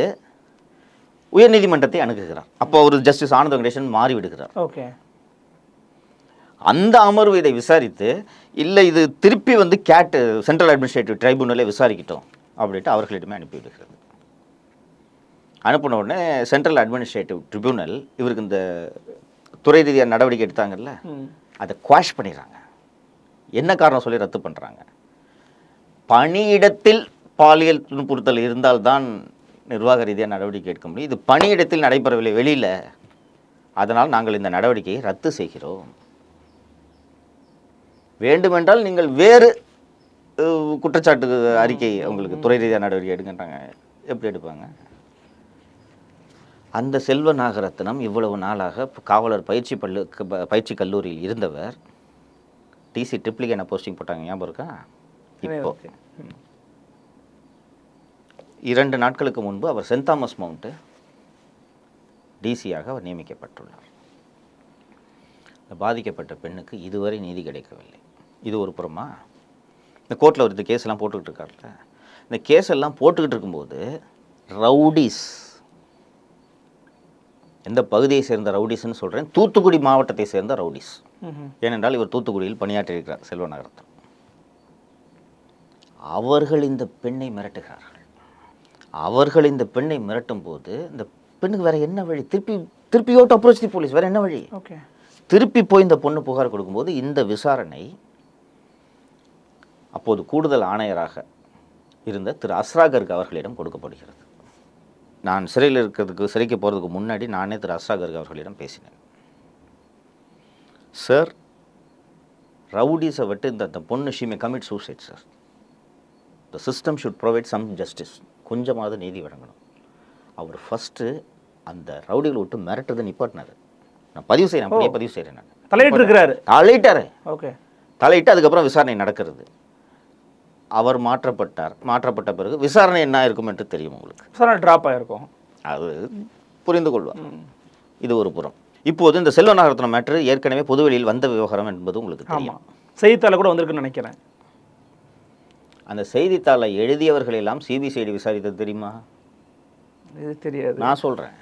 உயர்நீதிமன்றத்தை அணுகுகிறார். அப்போ அவர் ஜஸ்டிஸ் ஆனந்த் வெங்கடேசன் மாறிவிடுகிறார். ஓகே. அந்த அமர்வு இதை விசாரித்து, இல்லை இது திருப்பி சென்ட்ரல் அட்மினிஸ்ட்ரேட்டிவ் ட்ரைபுனலே விசாரிக்கிட்டோம் அப்படின்ட்டு அவர்களிடமே அனுப்பிவிடுகிறது. அனுப்பின உடனே சென்ட்ரல் அட்மினிஸ்ட்ரேட்டிவ் ட்ரிபியூனல் இவருக்கு இந்த துறை ரீதியான நடவடிக்கை எடுத்தாங்கல்ல, அதை குவாஷ் பண்ணிடுறாங்க. என்ன காரணம் சொல்லி ரத்து பண்ணுறாங்க? பணியிடத்தில் பாலியல் துன்புறுத்தல் இருந்தால்தான் நிர்வாக ரீதியாக நடவடிக்கை எடுக்க முடியும். இது பணியிடத்தில் நடைபெறவில்லை, வெளியில். அதனால் நாங்கள் இந்த நடவடிக்கையை ரத்து செய்கிறோம். வேண்டுமென்றால் நீங்கள் வேறு குற்றச்சாட்டு அறிக்கை உங்களுக்கு துறை ரீதியாக நடவடிக்கை எடுக்கின்றாங்க. எப்படி எடுப்பாங்க? அந்த செல்வநாகரத்னம் இவ்வளவு நாளாக காவலர் பயிற்சி கல்லூரியில் இருந்தவர். டிசி ட்ரிப்ளிகேன போஸ்டிங் போட்டாங்க, ஞாபகம் இருக்கா? இப்போ 2 நாட்களுக்கு முன்பு அவர் சென்ட் தாமஸ் மவுண்ட் டிசியாக அவர் நியமிக்கப்பட்டுள்ளார். பாதிக்கப்பட்ட பெண்ணுக்கு இதுவரை நீதி கிடைக்கவில்லை. இது ஒரு புறமா, இந்த கோர்ட்டில் ஒரு கேஸ் எல்லாம் போட்டுக்கிட்டு இருக்காருல்ல, இந்த கேஸ் எல்லாம் போட்டுக்கிட்டு இருக்கும்போது ரவுடிஸ், எந்த பகுதியை சேர்ந்த ரவுடிஸ்ன்னு சொல்கிறேன், தூத்துக்குடி மாவட்டத்தை சேர்ந்த ரவுடிஸ். ஏனென்றால் இவர் தூத்துக்குடியில் பணியாற்றியிருக்கிறார் செல்வநாகரத்னம். அவர்கள் இந்த பெண்ணை மிரட்டுகிறார்கள். அவர்கள் இந்த பெண்ணை மிரட்டும் போது இந்த பெண்ணுக்கு வேற என்ன வழி? திருப்பி டு அப்ரோச் தி போலீஸ், வேற என்ன வழி? ஓகே. திருப்பி போய் இந்த பொண்ணு புகார் கொடுக்கும்போது இந்த விசாரணை அப்போது கூடுதல் ஆணையராக இருந்த திரு அஸ்ராகர்க் அவர்களிடம் கொடுக்கப்படுகிறது. நான் சிறைக்கு போகிறதுக்கு முன்னாடி நானே திரு அஸ்ராகர்க் அவர்களிடம் பேசினேன். சார், ரவுடிஸை விட்டு இந்த பொண்ணு she may commit suicide sir. The system should provide some justice. கொஞ்சமாவது நீதி வழங்கணும். அவர் ஃபஸ்ட்டு அந்த ரவுடிகளை விட்டு மிரட்டுறதை நிப்பாட்டினார். நான் பதிவு செய்கிறேன். நான் தலையிட்டாரு. ஓகே. தலையிட்டு அதுக்கப்புறம் விசாரணை நடக்கிறது. அவர் மாற்றப்பட்ட பிறகு விசாரணை என்ன இருக்கும் என்று தெரியும் உங்களுக்கு. விசாரணை டிராப் ஆகிருக்கும், அது புரிந்து கொள்வார். இது ஒரு புறம். இப்போது இந்த செல்வநாகரத்னம் மேட்ரு ஏற்கனவே பொதுவெளியில் வந்த விவகாரம் என்பது உங்களுக்கு தெரியும். செய்தித்தாள கூட வந்திருக்குன்னு நினைக்கிறேன். அந்த செய்தித்தாளை எழுதியவர்கள் எல்லாம் சிபிசிஐடி விசாரித்தது தெரியுமா? இது தெரியாது. நான் சொல்கிறேன்,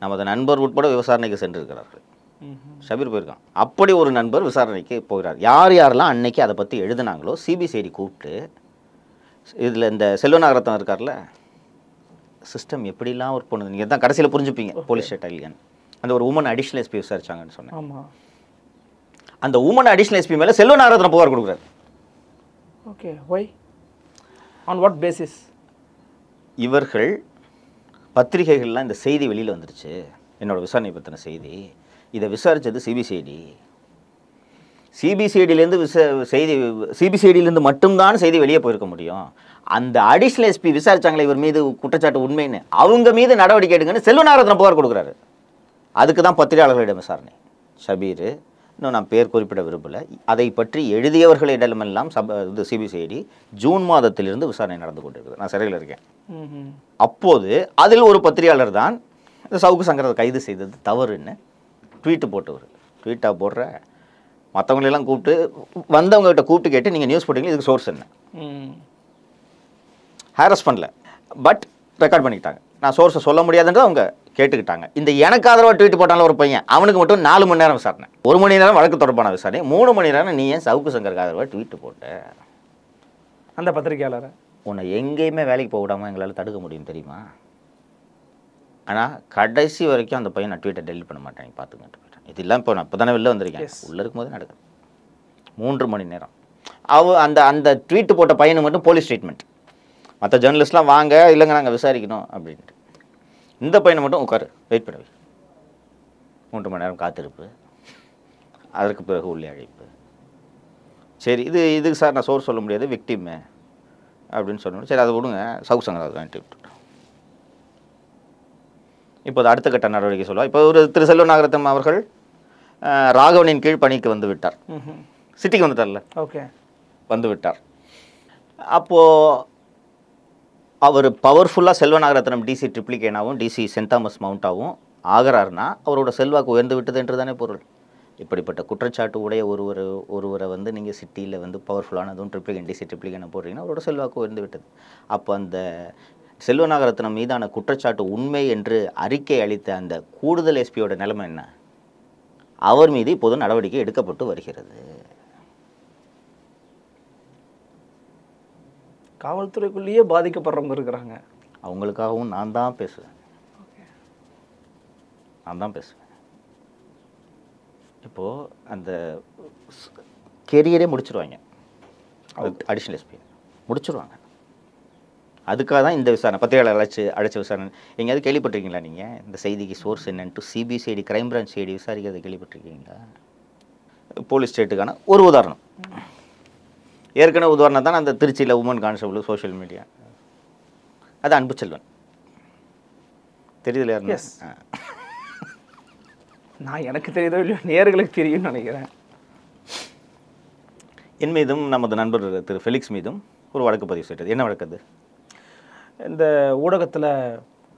நமது நண்பர் உட்பட விசாரணைக்கு சென்றிருக்கிறார்கள். ஷபீர் போயிருக்கான். அப்படி ஒரு நண்பர் விசாரணைக்கு போகிறார். யாரெல்லாம் அன்னைக்கு அதை பற்றி எழுதுனாங்களோ சிபிசிஐடி கூப்பிட்டு, இதில் இந்த செல்வநாகரத்னம் இருக்கார்ல, சிஸ்டம் எப்படிலாம் ஒர்க் பண்ணுது நீங்கள் தான் கடைசியில் புரிஞ்சுப்பீங்க. போலீஸ் ஸ்டேட் இல்லையான்னு அந்த ஒரு உமன் அடிஷனல் எஸ்பி விசாரிச்சாங்கன்னு சொன்னேன். அந்த உமன் அடிஷனல் எஸ்பி மேலே செல்வநாகரத்னம் புகார் கொடுக்குறாரு. Okay. Why? On what basis? இவர்கள் பத்திரிகைகள்லாம் இந்த செய்தி வெளியில் வந்துருச்சு, என்னோட விசாரணை பற்றின செய்தி, இதை விசாரித்தது சிபிசிஐடியிலேருந்து சிபிசிஐடியிலேருந்து மட்டும்தான் செய்தி வெளியே போயிருக்க முடியும். அந்த அடிஷனல் எஸ்பி விசாரிச்சாங்களே இவர் மீது குற்றச்சாட்டு உண்மைன்னு, அவங்க மீது நடவடிக்கை எடுங்கன்னு செல்வநாகரத்னம் புகார் கொடுக்குறாரு. அதுக்கு தான் பத்திரிகையாளர்களிடம் விசாரணை. ஷபீர், இன்னும் நான் பேர் குறிப்பிட விரும்பலை, அதை பற்றி எழுதியவர்களிடமெல்லாம் இது சிபிசிஐடி ஜூன் மாதத்திலிருந்து விசாரணை நடந்து கொண்டிருக்குது. நான் சிறையில் இருக்கேன். அப்போது அதில் ஒரு பத்திரிகையாளர் தான் இந்த சவுக்கு சங்கரை கைது செய்தது தவறுன்னு ட்வீட்டு போட்டவர். ட்வீட்டாக போடுற மற்றவங்களெல்லாம் கூப்பிட்டு வந்தவங்ககிட்ட கூப்பிட்டு கேட்டு நீங்கள் நியூஸ் போட்டிங்களா, இதுக்கு சோர்ஸ் என்ன? ஹாரஸ் பண்ணல, பட் ரெக்கார்ட் பண்ணிக்கிட்டாங்க. நான் சோர்ஸை சொல்ல முடியாதுன்றது அவங்க கேட்டுக்கிட்டாங்க. இந்த எனக்கு ஆதரவாக ட்வீட் போட்டாலும் ஒரு பையன், அவனுக்கு மட்டும் 4 மணி நேரம் விசாரணை, 1 மணி நேரம் வழக்கு தொடர்பான விசாரணை, 3 மணி நேரம் நீ ஏன் சவுக்கு சங்கருக்கு ஆதரவாக ட்வீட் போட்ட? அந்த பத்திரிகையாளர் உன்னை எங்கேயுமே வேலைக்கு போக விடாமல் எங்களால் தடுக்க முடியும் தெரியுமா? ஆனால் கடைசி வரைக்கும் அந்த பையன் நான் ட்வீட்டை டெலிட் பண்ண மாட்டேன், பார்த்துக்கிட்டு போயிட்டேன். இதெல்லாம் இப்போ நான் இப்போ தானே வெளில வந்திருக்கேன், உள்ளே இருக்கும்போது நடக்குது. 3 மணி நேரம் அந்த அந்த ட்வீட்டு போட்ட பையனுக்கு மட்டும் போலீஸ் ஸ்டேட்மெண்ட். மற்ற ஜேர்னலிஸ்ட்லாம் வாங்க, இல்லைங்க நாங்கள் விசாரிக்கணும் அப்படின்ட்டு. இந்த பையனை மட்டும் உட்காரு, வெயிட் பண்ண 3 மணி நேரம் காத்திருப்பு, அதற்கு பிறகு உள்ளே அழைப்பு. சரி, இதுக்கு சார் நான் சோறு சொல்ல முடியாது, விக்டிமே அப்படின்னு சொன்னோம். சரி, அதை விடுங்க, சவுக்கு சங்கர் வாங்கிட்டு விட்டுட்டோம். இப்போ அடுத்த கட்ட நடவடிக்கை சொல்லுவா. இப்போ ஒரு திரு செல்வ நாகரத்னம் அவர்கள் ராகவனின் கீழ் பணிக்கு வந்து விட்டார். சிட்டிக்கு வந்துட்டார்ல, ஓகே, வந்து விட்டார். அப்போது அவர் பவர்ஃபுல்லாக செல்வ நாகரத்னம் டிசி ட்ரிப்ளிகேனாவும் டிசி சென்ட் தாமஸ் மவுண்டாகவும் ஆகிறாருன்னா அவரோட செல்வாக்கு உயர்ந்து விட்டது என்று தானே பொருள். இப்படிப்பட்ட குற்றச்சாட்டு உடைய ஒருவரை வந்து நீங்கள் சிட்டியில் வந்து பவர்ஃபுல்லானதும் ட்ரிப்ளிகேன் டிசி ட்ரிப்ளிகேனை போடுறீங்கன்னா அவரோட செல்வாக்கு உயர்ந்து விட்டது. அப்போ அந்த செல்வ நாகரத்னம் மீதான குற்றச்சாட்டு உண்மை என்று அறிக்கை அளித்த அந்த கூடுதல் எஸ்பியோட நிலைமை என்ன? அவர் மீது இப்போது நடவடிக்கை எடுக்கப்பட்டு வருகிறது. காவல்துறைக்குள்ளேயே பாதிக்கப்படுறவங்க இருக்கிறாங்க. அவங்களுக்காகவும் நான் தான் பேசுவேன். இப்போது அந்த கெரியரே முடிச்சிருவாங்க, அடிஷ்னல் எஸ்பி முடிச்சிருவாங்க. அதுக்காக தான் இந்த விசாரணை, பத்திரிகையாளர் அழைச்ச விசாரணை. எங்கேயாவது கேள்விப்பட்டிருக்கீங்களா நீங்கள்? இந்த செய்திக்கு சோர்ஸ் என்னன்ட்டு சிபிசிஐடி கிரைம் பிரான்ச் சிஐடி விசாரிக்கிறத கேள்விப்பட்டிருக்கீங்களா? போலீஸ் ஸ்டேட்டுக்கான ஒரு உதாரணம். ஏற்கனவே உதாரணம் தான் அந்த திருச்சியில் உமன் கான்ஸ்டபிள் சோஷியல் மீடியா, அது அன்புச்செல்வன். தெரியுதுல யாருன்னு? நான் எனக்கு தெரியுதோ இல்லையோ நேர்களுக்கு தெரியும்னு நினைக்கிறேன். என் மீதும் நமது நண்பர் திரு ஃபெலிக்ஸ் மீதும் ஒரு வழக்கு பதிவு செய்தது. என்ன வழக்கு அது? இந்த ஊடகத்தில்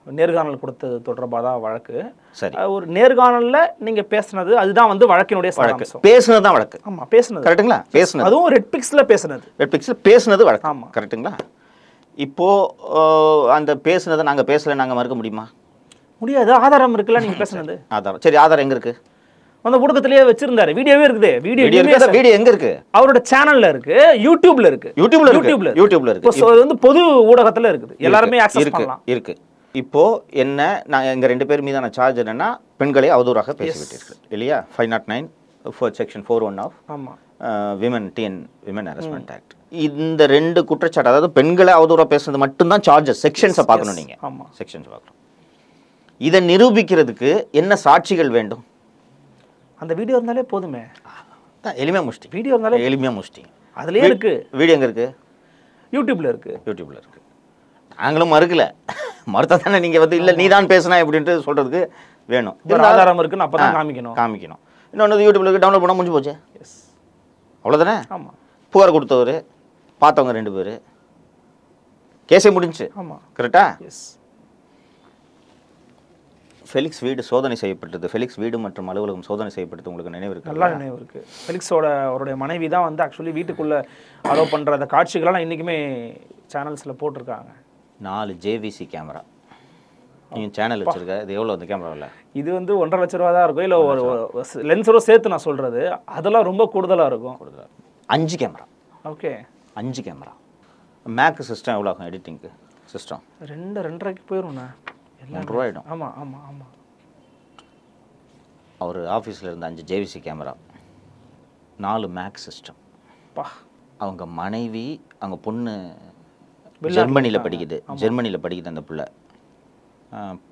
நேர்காணல் கொடுத்தது தொடர்பாக தான் வழக்கு. சரி, ஒரு நேர்காணலில் நீங்கள் பேசுனது அதுதான் வந்து வழக்கினுடைய வழக்கு. பேசுனது தான் வழக்கு. ஆமாம், பேசுனது கரெக்டுங்களா? பேசுனது, அதுவும் ரெட் பிக்ஸில் பேசுனது. ரெட் பிக்ஸில் பேசுனது வழக்கு. ஆமாம், கரெக்டுங்களா? இப்போது அந்த பேசுனதை நாங்கள் பேசலை நாங்கள் மறுக்க முடியுமா? முடியாது. ஆதாரம் இருக்குல்ல நீங்கள் பேசுனது. ஆதாரம், சரி, ஆதாரம் எங்கே இருக்குது? அந்த ஊடகத்திலேயே வச்சிருந்தாரு, வீடியோவே இருக்குது. வீடியோ எங்க இருக்கு? அவரோட சேனல்ல இருக்கு, யூடியூப்ல இருக்கு. யூடியூப்ல இருக்கு. அது வந்து பொது ஊடகத்துல இருக்குது, எல்லாருமே ஆக்சஸ் பண்ணலாம். இருக்கு. இப்போ என்ன, நான் எங்க 2 பேர் மீதான சார்ஜ் என்னன்னா பெண்களை அவதூறாக பேசிவிட்டீர்கள் இல்லையா? 509 section 41 of women women harassment act. இந்த 2 குற்றச்சாட்டு, அதாவது பெண்களை அவதூறாக பேசுறது மட்டும்தான் சார்ஜஸ். செக்ஷன்ஸை பார்க்கணும் நீங்க. செக்ஷன்ஸ் பார்க்கணும். இதை நிரூபிக்கிறதுக்கு என்ன சாட்சிகள் வேண்டும்? அந்த வீடியோ இருந்தாலே போதுமே. எளிமையாக முடிச்சிட்டி. வீடியோ இருந்தாலே எளிமையாக முடிச்சிட்டி. அதுலேயே இருக்கு. வீடியோ எங்கே இருக்கு? யூடியூப்ல இருக்கு. நாங்களும் மறுக்கல, மறுத்தா தானே நீங்கள் வந்து இல்லை நீ தான் பேசுனா அப்படின்ட்டு சொல்கிறதுக்கு வேணும். ஆதாரம் இருக்குன்னு அப்போ தான் காமிக்கணும். இன்னொன்று யூடியூப்ல இருக்கு, டவுன்லோட் பண்ணால் முடிஞ்சு போச்சு. அவ்வளோதானே? ஆமாம். புகார் கொடுத்தவர் பார்த்தவங்க 2 பேர், கேஸே முடிஞ்சு. ஆமாம், கரெக்டா? ஃபெலிக்ஸ் வீடு சோதனை செய்யப்பட்டது. ஃபெலிக்ஸ் வீடு மற்றும் அலுவலகம் சோதனை செய்யப்பட்டது. உங்களுக்கு நினைவு இருக்கு? நல்லா நினைவு இருக்கு. ஃபெலிக்ஸோட அவருடைய மனைவி தான் வந்து ஆக்சுவலி வீட்டுக்குள்ளே அலோவ் பண்ணுற அந்த காட்சிகளெல்லாம் இன்றைக்குமே சேனல்ஸில் போட்டிருக்காங்க. 4 ஜேவிசி கேமரா நீங்கள் சேனல் வச்சுருக்க. இது எவ்வளோ அந்த கேமராவில்? இது வந்து 1.5 லட்ச ரூபா தான் இருக்கும். இல்லை ஒரு லென்ஸோட சேர்த்து நான் சொல்கிறது, அதெல்லாம் ரொம்ப கூடுதலாக இருக்கும். 5 camera. Okay, 5 camera. Mac system எவ்வளோ ஆகும் எடிட்டிங்க்கு? சிஸ்டம் 2.5 போயிடும்ண்ணா. எல்லாம் ரூபாயிடும். ஆமாம். அவர் ஆஃபீஸில் இருந்த 5 ஜேவிசி கேமரா, 4 மேக் சிஸ்டம். அவங்க மனைவி, அவங்க பொண்ணு ஜெர்மனியில் படிக்குது. அந்த பிள்ளை.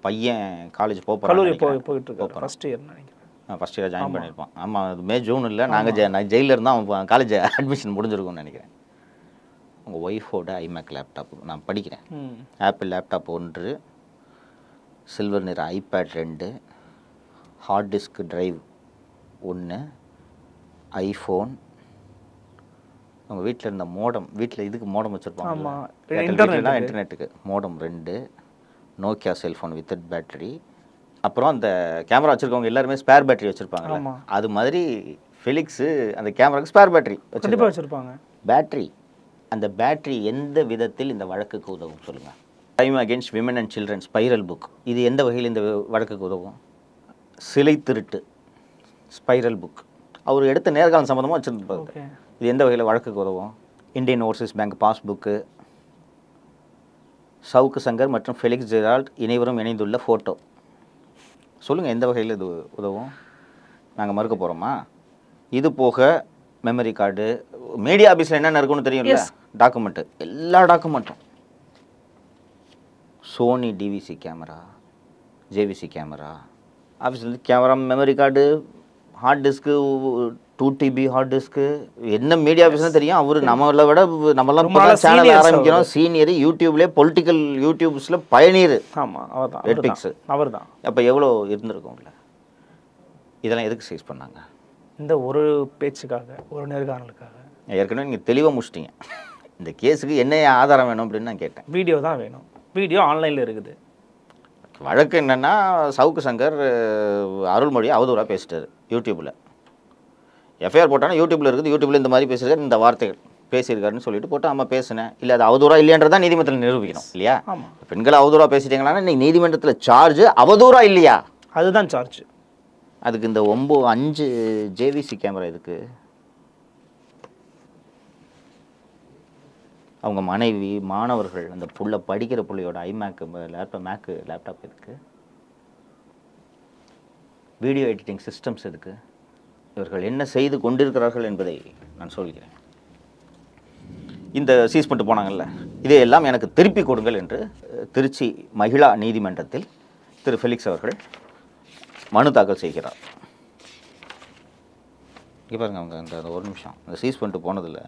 பையன் காலேஜ் போயிட்டு ஃபர்ஸ்ட் இயர் நினைக்கிறேன். ஃபர்ஸ்ட் இயர் ஜாயின் பண்ணியிருப்பான். ஆமாம், அது ஜூன் இல்லை, நான் ஜெயிலில் இருந்தால் அவன் காலேஜ் அட்மிஷன் முடிஞ்சிருக்கும்னு நினைக்கிறேன். உங்கள் ஒய்ஃபோட ஐமேக் லேப்டாப் நான் படிக்கிறேன். ஆப்பிள் லேப்டாப் 1, சில்வர் நிற iPad 2, hard disk drive 1, iPhone, உங்கள் வீட்டில் இருந்த மோடம், வீட்டில் இதுக்கு மோடம் வச்சுருப்பாங்க, இன்டர்நெட்டுக்கு modem 2, Nokia cellphone without battery, அப்புறம் அந்த கேமரா வச்சுருக்கவங்க எல்லாருமே ஸ்பேர் பேட்டரி வச்சுருப்பாங்க. அது மாதிரி ஃபெலிக்ஸு அந்த கேமராவுக்கு ஸ்பேர் பேட்டரி வச்சுருப்பாங்க. பேட்டரி, அந்த பேட்டரி எந்த விதத்தில் இந்த வழக்குக்கு உதவும் சொல்லுங்கள்? Time against women and children spiral book, இது எந்த வகையில் இந்த வழக்குக்கு உதவும்? சிலை திருட்டு ஸ்பைரல் புக், அவர் எடுத்த நேர்காலம் சம்மந்தமாக வச்சுருப்பாங்க, இது எந்த வகையில் வழக்குக்கு உதவும்? Indian Overseas bank passbook, Savukku Shankar மற்றும் ஃபெலிக்ஸ் ஜெரால்ட் இணைவரும் இணைந்துள்ள ஃபோட்டோ, சொல்லுங்கள் எந்த வகையில் இது உதவும்? நாங்கள் மறுக்க போகிறோமா? இது போக மெமரி கார்டு, மீடியா ஆஃபீஸில் என்னென்ன இருக்குன்னு தெரியும்ல, டாக்குமெண்ட்டு, எல்லா டாக்குமெண்ட்டும், Sony DVC camera, JVC camera, ஆஃபீஸ்லேருந்து camera, memory card, hard disk 2 TB hard disk, என்ன மீடியா ஆஃபீஸ்னு தெரியும். அவர் நம்மளை விட நம்மளாம் சேனல் ஆரம்பிக்கிறோம், சீனியர், யூடியூப்லேயே பொலிட்டிக்கல் யூடியூப்ஸில் பயணியர். ஆமாம், அவர் தான், எட்பிக்ஸு அவர் தான். அப்போ எவ்வளோ இருந்திருக்கும்ல? இதெல்லாம் எதுக்கு சைஸ் பண்ணாங்க? இந்த ஒரு பேச்சுக்காக, ஒரு நேர்காணலுக்காக. ஏற்கனவே நீங்கள் தெளிவாக முடிச்சிட்டிங்க. இந்த கேஸுக்கு என்ன ஆதாரம் வேணும் அப்படின்னு நான் கேட்டேன். வீடியோ தான் வேணும். வீடியோ ஆன்லைனில் இருக்குது. வழக்கு என்னென்னா, சவுக்கு சங்கர் அருள்மொழியை அவதூறாக பேசிட்டார் யூடியூப்பில். எஃப்ஐஆர் போட்டாலும் யூடியூப்பில் இருக்குது, யூடியூப்பில் இந்த மாதிரி பேசியிருக்காரு, இந்த வார்த்தைகள் பேசியிருக்காருன்னு சொல்லிட்டு போட்டு ஆமாம் பேசினேன், இல்லை அது அவதூறா இல்லையன்றதான் நீதிமன்றத்தில் நிரூபிக்கணும் இல்லையா? பெண்களை அவதூறாக பேசிட்டீங்களான்னா இன்னைக்கு நீதிமன்றத்தில் சார்ஜ் அவதூறா இல்லையா, அதுதான் சார்ஜ். அதுக்கு இந்த 5 ஜேவிசி கேமரா இதுக்கு அவங்க மனைவி, மாணவர்கள், அந்த புள்ள படிக்கிற பிள்ளையோட லேப்டாப் எதுக்கு? வீடியோ எடிட்டிங் சிஸ்டம்ஸ் எதுக்கு? இவர்கள் என்ன செய்து கொண்டிருக்கிறார்கள் என்பதை நான் சொல்கிறேன். இந்த சீஸ் பண்ணிட்டு போனாங்கல்ல, இதையெல்லாம் எனக்கு திருப்பி கொடுங்கள் என்று திருச்சி மகிழா நீதிமன்றத்தில் திரு ஃபெலிக்ஸ் அவர்கள் மனு தாக்கல் செய்கிறார். இங்கே பாருங்க, அவங்க அந்த ஒரு நிமிஷம் அந்த சீஸ் பண்ணிட்டு போனதில்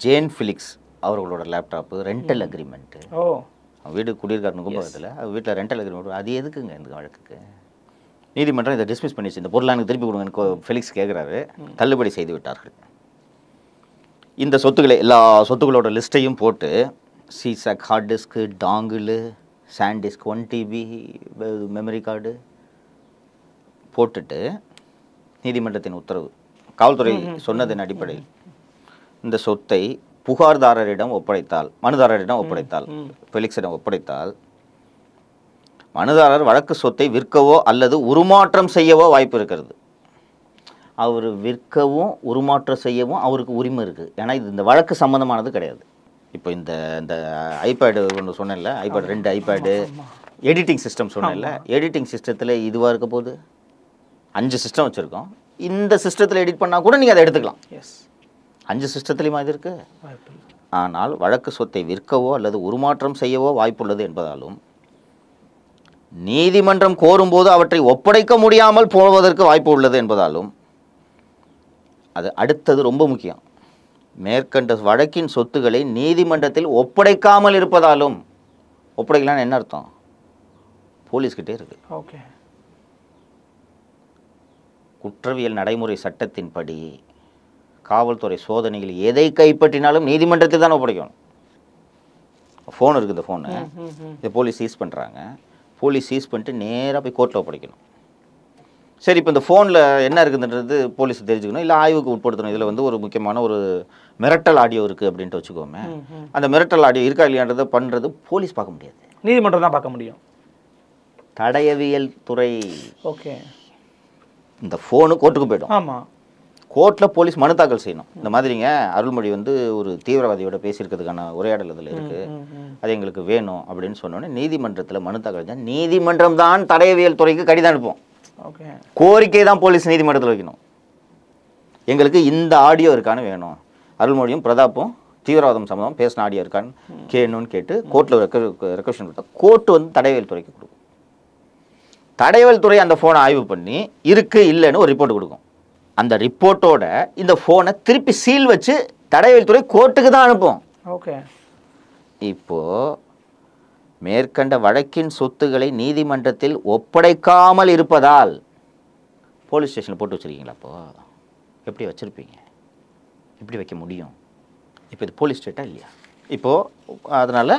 ஜேன் ஃபிலிக்ஸ் அவர்களோட லேப்டாப்பு, ரெண்டல் அக்ரிமெண்ட்டு, வீடு குடியிருக்காருன்னு கும்பகத்தில் வீட்டில் ரெண்டல் அக்ரிமெண்ட், அது எதுக்குங்க இந்த வழக்குக்கு? நீதிமன்றம் இதை டிஸ்மிஸ் பண்ணிச்சு. இந்த பொருளை எனக்கு திருப்பி கொடுங்க ஃபெலிக்ஸ் கேட்குறாரு, தள்ளுபடி செய்து விட்டார்கள். இந்த சொத்துக்களை, எல்லா சொத்துக்களோட லிஸ்ட்டையும் போட்டு சிசாக் hard disk, dongle, SanDisk 1 TB memory card போட்டுட்டு நீதிமன்றத்தின் உத்தரவு, காவல்துறை சொன்னதன் அடிப்படையில் இந்த சொத்தை புகார்தாரரிடம் ஒப்படைத்தால், மனுதாரரிடம் ஒப்படைத்தால், ஃபெலிக்ஸிடம் ஒப்படைத்தால், மனுதாரர் வழக்கு சொத்தை விற்கவோ அல்லது உருமாற்றம் செய்யவோ வாய்ப்பு இருக்கிறது. அவர் விற்கவும் உருமாற்றம் செய்யவும் அவருக்கு உரிமை இருக்குது. ஏன்னா இது இந்த வழக்கு சம்மந்தமானது கிடையாது. இப்போ இந்த ஐபேடு ஒன்று சொன்னேன்ல, ஐபேடு 2 ஐபேடு எடிட்டிங் சிஸ்டம் சொன்னேன்ல, எடிட்டிங் சிஸ்டத்தில் இதுவாக இருக்க போது 5 சிஸ்டம் வச்சுருக்கோம். இந்த சிஸ்டத்தில் எடிட் பண்ணால் கூட நீங்கள் அதை எடுத்துக்கலாம். 5 சிஸ்டத்துலேயுமா இது இருக்குது? ஆனால் வழக்கு சொத்தை விற்கவோ அல்லது உருமாற்றம் செய்யவோ வாய்ப்புள்ளது என்பதாலும், நீதிமன்றம் கோரும்போது அவற்றை ஒப்படைக்க முடியாமல் போவதற்கு வாய்ப்பு உள்ளது என்பதாலும், அது அடுத்தது ரொம்ப முக்கியம், மேற்கண்ட வழக்கின் சொத்துக்களை நீதிமன்றத்தில் ஒப்படைக்காமல் இருப்பதாலும், ஒப்படைக்கலான்னு என்ன அர்த்தம்? போலீஸ்கிட்டே இருக்கு. ஓகே. குற்றவியல் நடைமுறை சட்டத்தின்படி காவல்துறை சோதனைகள் எதை கைப்பற்றினாலும் நீதிமன்றத்தில் தான் ஒப்படைக்கணும். ஃபோன் இருக்குது, இந்த ஃபோனு இதை போலீஸ் சீஸ் பண்ணுறாங்க, போலீஸ் சீஸ் பண்ணிட்டு நேராக போய் கோர்ட்டில் ஒப்படைக்கணும். சரி, இப்போ இந்த ஃபோனில் என்ன இருக்குதுன்றது போலீஸ் தெரிஞ்சுக்கணும், இல்லை ஆய்வுக்கு உட்படுத்தணும். இதில் வந்து ஒரு முக்கியமான ஒரு மிரட்டல் ஆடியோ இருக்குது அப்படின்ட்டு வச்சுக்கோமே, அந்த மிரட்டல் ஆடியோ இருக்கா இல்லையான்றதை பண்ணுறது போலீஸ் பார்க்க முடியாது, நீதிமன்றம் தான் பார்க்க முடியும். தடயவியல் துறை. ஓகே. இந்த ஃபோனு கோர்ட்டுக்கு போய்டும். ஆமாம், கோர்ட்டில் போலீஸ் மனு தாக்கல் செய்யணும். இந்த மாதிரிங்க அருள்மொழி வந்து ஒரு தீவிரவாதியோட பேசியிருக்கிறதுக்கான உரையாடல் அதில் இருக்குது, அது எங்களுக்கு வேணும் அப்படின்னு சொன்னோன்னே நீதிமன்றத்தில் மனு தாக்கல் செஞ்சால் நீதிமன்றம் தான் தடயவியல் துறைக்கு கடிதம் அனுப்போம். ஓகே. கோரிக்கை தான் போலீஸ் நீதிமன்றத்தில் வைக்கணும், எங்களுக்கு இந்த ஆடியோ இருக்கான்னு வேணும், அருள்மொழியும் பிரதாப்பும் தீவிரவாதம் சம்பந்தம் பேசின ஆடியோ இருக்கான்னு கேட்கணும்னு கேட்டு கோர்ட்டில் ரெக்வெஸ்ட் கொடுத்தா கோர்ட்டு வந்து தடயவியல் துறைக்கு கொடுக்கும். தடயவியல் துறை அந்த ஃபோனை ஆய்வு பண்ணி இருக்கு இல்லைன்னு ஒரு ரிப்போர்ட் கொடுக்கும். அந்த ரிப்போர்ட்டோட இந்த ஃபோனை திருப்பி சீல் வச்சு தடயவியல் துறை கோர்ட்டுக்கு தான் அனுப்பும். ஓகே. இப்போது மேற்கண்ட வழக்கின் சொத்துக்களை நீதிமன்றத்தில் ஒப்படைக்காமல் இருப்பதால் போலீஸ் ஸ்டேஷனில் போட்டு வச்சுருக்கீங்களா? அப்போ எப்படி வச்சுருப்பீங்க? எப்படி வைக்க முடியும்? இப்போ இது போலீஸ் ஸ்டேட்டா இல்லையா? இப்போது அதனால்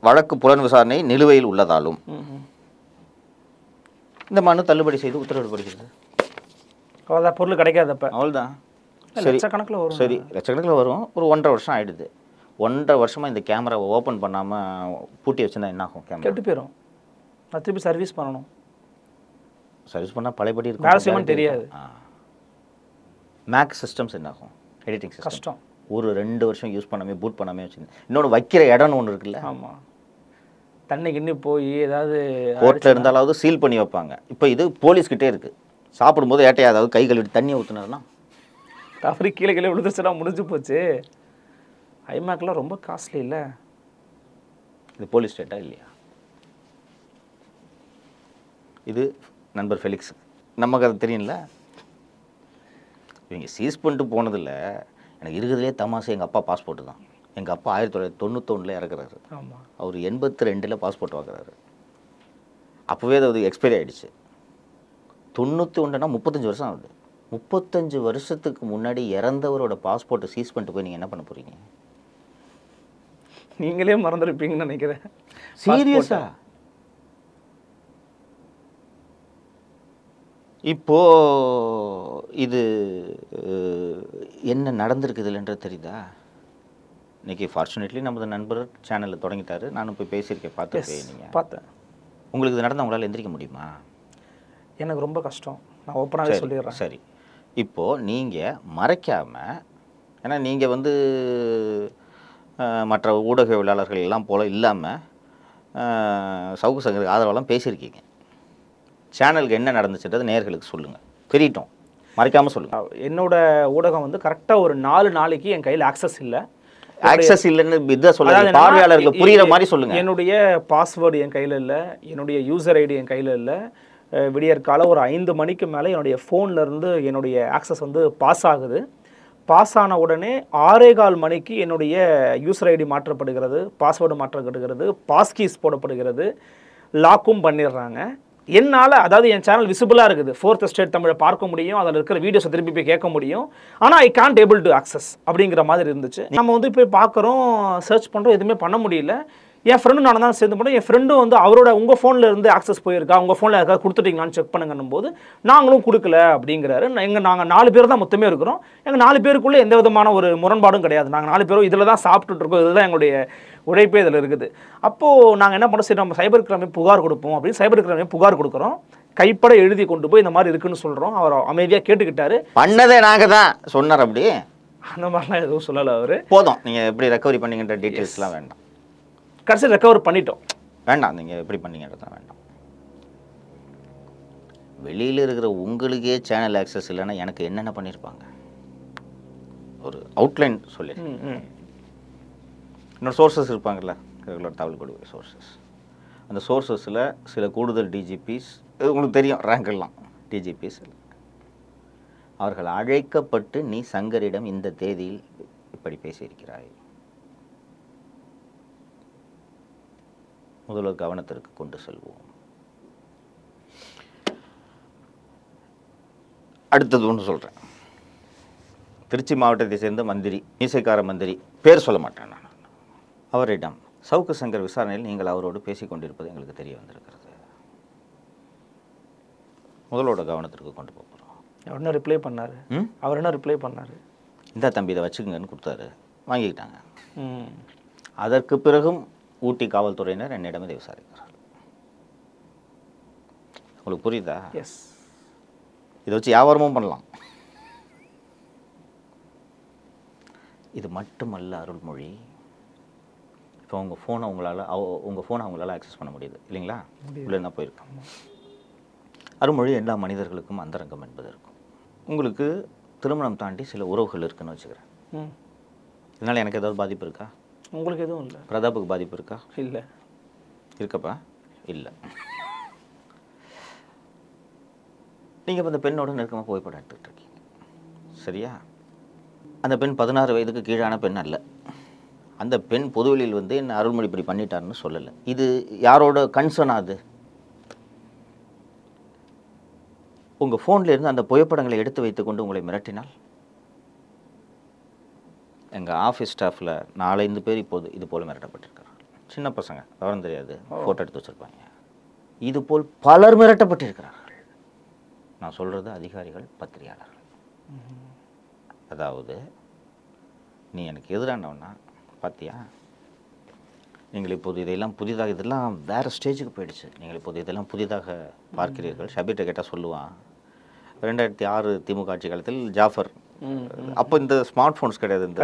வழக்கு புலன் விசாரணை நிலுவையில் உள்ளதாலும் இந்த மனு தள்ளுபடி செய்து உத்தரவிடப்படுகிறது. அவ்வளோதான், பொருள் கிடைக்காதப்ப அவ்வளோதான். சரி, லட்சக்கணக்கில் வரும். சரி, லட்சக்கணக்கில் வரும். ஒரு 1.5 வருஷம் ஆகிடுது. 1.5 வருஷமாக இந்த கேமராவை ஓப்பன் பண்ணாமல் பூட்டி வச்சுருந்தா என்ன ஆகும்? கேமரா கெட்டு போயிடும். அது திருப்பி சர்வீஸ் பண்ணணும். சர்வீஸ் பண்ணால் பழையபடி வேலை செய்யணும்னு தெரியாது. மேக் சிஸ்டம்ஸ் என்ன ஆகும்? எடிட்டிங் சிஸ்டம் கஷ்டம். ஒரு 2 வருஷம் யூஸ் பண்ணாமல் பூட் பண்ணாமல் வச்சுருந்தேன். இன்னொன்று வைக்கிற இடம்னு ஒன்று இருக்குல்ல. ஆமாம், தண்ணி கிண்ணி போய் ஏதாவது கோர்ட்டில் இருந்தாலாவது சீல் பண்ணி வைப்பாங்க. இப்போ இது போலீஸ்கிட்டே இருக்குது. சாப்பிடும்போது ஏட்டையா அதாவது கை கழுவிட்டு தண்ணியை ஊற்றுனாருன்னா தவறி கீழே கீழே விழுந்துச்சுன்னா முடிஞ்சு போச்சு. ஐமேக்லாம் ரொம்ப காஸ்ட்லி இல்லை. இது போலீஸ் ஸ்டேட்டா இல்லையா? இது நண்பர் ஃபெலிக்ஸ் நமக்கு அது தெரியும்ல. இவங்க சீஸ் பண்ணிட்டு போனதில்ல. எனக்கு இருக்கிறதுலே தமாசு எங்கள் அப்பா பாஸ்போர்ட்டு தான். எங்கள் அப்பா 1991 இறக்குறாரு. ஆமாம், அவர் 82 பாஸ்போர்ட் வாங்குறாரு. அப்போவே அது எக்ஸ்பைரி ஆகிடுச்சு. 91னா 35 வருஷம் ஆகுது. 35 வருஷத்துக்கு முன்னாடி இறந்தவரோட பாஸ்போர்ட்டை சீஸ் பண்ணிட்டு போய் நீங்கள் என்ன பண்ண போகிறீங்க? நீங்களே மறந்துருப்பீங்கன்னு நினைக்கிறேன். சீரியஸா? இப்போ இது என்ன நடந்திருக்குதுன்றது தெரியுதா? இன்னைக்கு ஃபார்ச்சுனேட்லி நமது நண்பர் சேனலில் தொடங்கிட்டாரு. நானும் போய் பேசியிருக்கேன், பார்த்துருக்கேன். நீங்கள் பார்த்தேன். உங்களுக்கு இது நடந்தால் உங்களால் எந்திரிக்க முடியுமா? எனக்கு ரொம்ப கஷ்டம். நான் ஓப்பனாகவே சொல்லிடுறேன். சரி, இப்போது நீங்கள் மறைக்காமல், ஏன்னா நீங்கள் வந்து மற்ற ஊடகவியலாளர்கள் எல்லாம் போல் இல்லாமல் சவுக்கு சங்கருக்கு ஆதரவெல்லாம் பேசியிருக்கீங்க. சேனலுக்கு என்ன நடந்துச்சுன்றது நேயர்களுக்கு சொல்லுங்கள், தெரியட்டும், மறைக்காமல் சொல்லுங்கள். என்னோட ஊடகம் வந்து கரெக்டாக ஒரு 4 நாளைக்கு என் கையில் ஆக்சஸ் இல்லை. ஆக்சஸ் இல்லைன்னு இதை சொல்லுங்க, பார்வையாளர்களுக்கு புரியுற மாதிரி சொல்லுங்கள். என்னுடைய பாஸ்வேர்டு என் கையில் இல்லை, என்னுடைய யூசர் ஐடி என் கையில் இல்லை. விடியற்கால ஒரு 5 மணிக்கு மேலே என்னுடைய ஃபோன்லேருந்து என்னுடைய ஆக்சஸ் வந்து பாஸ் ஆகுது. பாஸ் ஆன உடனே 6:15 மணிக்கு என்னுடைய யூசர் ஐடி மாற்றப்படுகிறது, பாஸ்வேர்டு மாற்றப்படுகிறது, பாஸ்கீஸ் போடப்படுகிறது, லாக்கும் பண்ணிடுறாங்க. என்னால், அதாவது என் சேனல் விசிபிளாக இருக்குது, 4th Estate தமிழை பார்க்க முடியும், அதில் இருக்கிற வீடியோஸை திருப்பி போய் கேட்க முடியும். ஆனால் I can't able to access அப்படிங்கிற மாதிரி இருந்துச்சு. நம்ம வந்து போய் பார்க்குறோம், சர்ச் பண்ணுறோம், எதுவுமே பண்ண முடியல. என் ஃப்ரெண்டும் நான் தான் சேர்ந்து பண்ணோம். என் ஃப்ரெண்டும் வந்து அவரோட உங்கள் ஃபோனில் இருந்து ஆக்சஸ் போயிருக்கா, உங்கள் ஃபோனில் யாருக்காவது கொடுத்துட்டீங்களான்னு செக் பண்ணுங்கன்னும் போது நாங்களும் கொடுக்கல அப்படிங்கிறாரு. நாங்கள் 4 பேர் தான் மொத்தமே இருக்கிறோம். எங்கள் 4 பேருக்குள்ளே எந்த விதமான ஒரு முரண்பாடும் கிடையாது. நாங்கள் 4 பேரும் இதில் தான் சாப்பிட்டுட்டு இருக்கோம், இதுதான் எங்களுடைய உழைப்பே இதில் இருக்குது. அப்போது நாங்கள் என்ன பண்ணோம், சரி நம்ம சைபர் கிரைமே புகார் கொடுப்போம் அப்படின்னு சைபர் கிரைமே புகார் கொடுக்குறோம். கைப்பட எழுதி கொண்டு போய் இந்த மாதிரி இருக்குன்னு சொல்கிறோம். அவர் அமைதியாக கேட்டுக்கிட்டாரு. பண்ணதே நாங்கள் தான் சொன்னார். அப்படி அந்த மாதிரிலாம் எதுவும் சொல்லலை அவர். போதும், நீங்கள் எப்படி ரெக்கவரி பண்ணீங்கன்ற டீட்டெயில்ஸ்லாம் வேண்டாம். கடைசி ரெக்கவர் பண்ணிட்டோம். வேண்டாம், நீங்கள் எப்படி பண்ணீங்கன்றது தான் வேண்டாம். வெளியில் இருக்கிற உங்களுக்கே சேனல் ஆக்சஸ் இல்லைன்னா எனக்கு என்னென்ன பண்ணியிருப்பாங்க? ஒரு அவுட்லைன் சொல்லி. இன்னொரு சோர்ஸஸ் இருப்பாங்கள்ல, ரெகுலர் தகவல் கொடுக்குற சோர்ஸஸ். அந்த சோர்ஸஸில் சில கூடுதல் டிஜிபிஸ், உங்களுக்கு தெரியும் ரேங்க் எல்லாம், டிஜிபிஸ் அவர்கள் அழைக்கப்பட்டு நீ சங்கரிடம் இந்த தேதியில் இப்படி பேசியிருக்கிறாய், முதல்வர் கவனத்திற்கு கொண்டு செல்வோம். அடுத்தது ஒன்று சொல்கிறேன். திருச்சி மாவட்டத்தை சேர்ந்த மந்திரி, மீசைக்கார மந்திரி, பேர் சொல்ல மாட்டேன் நான், அவரிடம் சவுக்கு சங்கர் விசாரணையில் நீங்கள் அவரோடு பேசிக் கொண்டிருப்பது எங்களுக்கு தெரிய வந்திருக்கிறது, முதலோட கவனத்திற்கு கொண்டு போகிறோம். அவர் என்ன ரிப்ளை பண்ணார்? அவர் என்ன ரிப்ளை பண்ணார்? இந்த தம்பி இதை வச்சுக்கங்கன்னு கொடுத்தாரு, வாங்கிக்கிட்டாங்க. அதற்கு பிறகும் ஊட்டி காவல்துறையினர் என்னிடம் இதை விசாரிக்கிறார். உங்களுக்கு புரியுதா? எஸ். இதை வச்சு வியாபாரமும் பண்ணலாம். இது மட்டுமல்ல அருள்மொழி, இப்போ உங்கள் ஃபோனை அவங்களால ஆக்சஸ் பண்ண முடியுது இல்லைங்களா? உள்ளே தான் போயிருக்கோம். அருள்மொழி எல்லா மனிதர்களுக்கும் அந்தரங்கம் என்பது இருக்கும். உங்களுக்கு திருமணம் தாண்டி சில உறவுகள் இருக்குன்னு வச்சுக்கிறேன். இதனால் எனக்கு ஏதாவது பாதிப்பு இருக்கா? உங்களுக்கு எதுவும் இல்லை. பிரதாப்புக்கு பாதிப்பு இருக்கா? இல்லை. இருக்கப்பா? இல்லை. நீங்கள் இப்போ அந்த பெண்ணோட நெருக்கமாக புகைப்படம் எடுத்துக்கிட்டு இருக்கீங்க, சரியா? அந்த பெண் 16 வயதுக்கு கீழான பெண் அல்ல. அந்த பெண் பொதுவெளியில் வந்து என்ன அருள்மொழி இப்படி பண்ணிட்டாருன்னு சொல்லலை. இது யாரோட கன்சர்ன்? அது உங்கள் ஃபோனில் இருந்து அந்த புகைப்படங்களை எடுத்து வைத்துக்கொண்டு உங்களை மிரட்டினால், எங்கள் ஆஃபீஸ் ஸ்டாஃபில் 4-5 பேர் இப்போது இது போல் மிரட்டப்பட்டிருக்கிறார்கள். சின்ன பசங்க, விவரம் தெரியாது, ஃபோட்டோ எடுத்து வச்சுருப்பாங்க. இது போல் பலர் மிரட்டப்பட்டிருக்கிறார்கள். நான் சொல்கிறது அதிகாரிகள், பத்திரிகையாளர்கள். அதாவது நீ எனக்கு எதிரானவனா பார்த்தியா, நீங்கள் இப்போது இதையெல்லாம் புதிதாக, இதெல்லாம் வேறு ஸ்டேஜுக்கு போயிடுச்சு, நீங்கள் இப்போது இதெல்லாம் புதிதாக பார்க்கிறீர்கள். ஷபீர்கிட்ட கேட்டால் சொல்லுவான், 2006 திமுக ஆட்சி காலத்தில் ஜாஃபர், அப்போ இந்த ஸ்மார்ட் ஃபோன்ஸ் கிடையாது, இந்த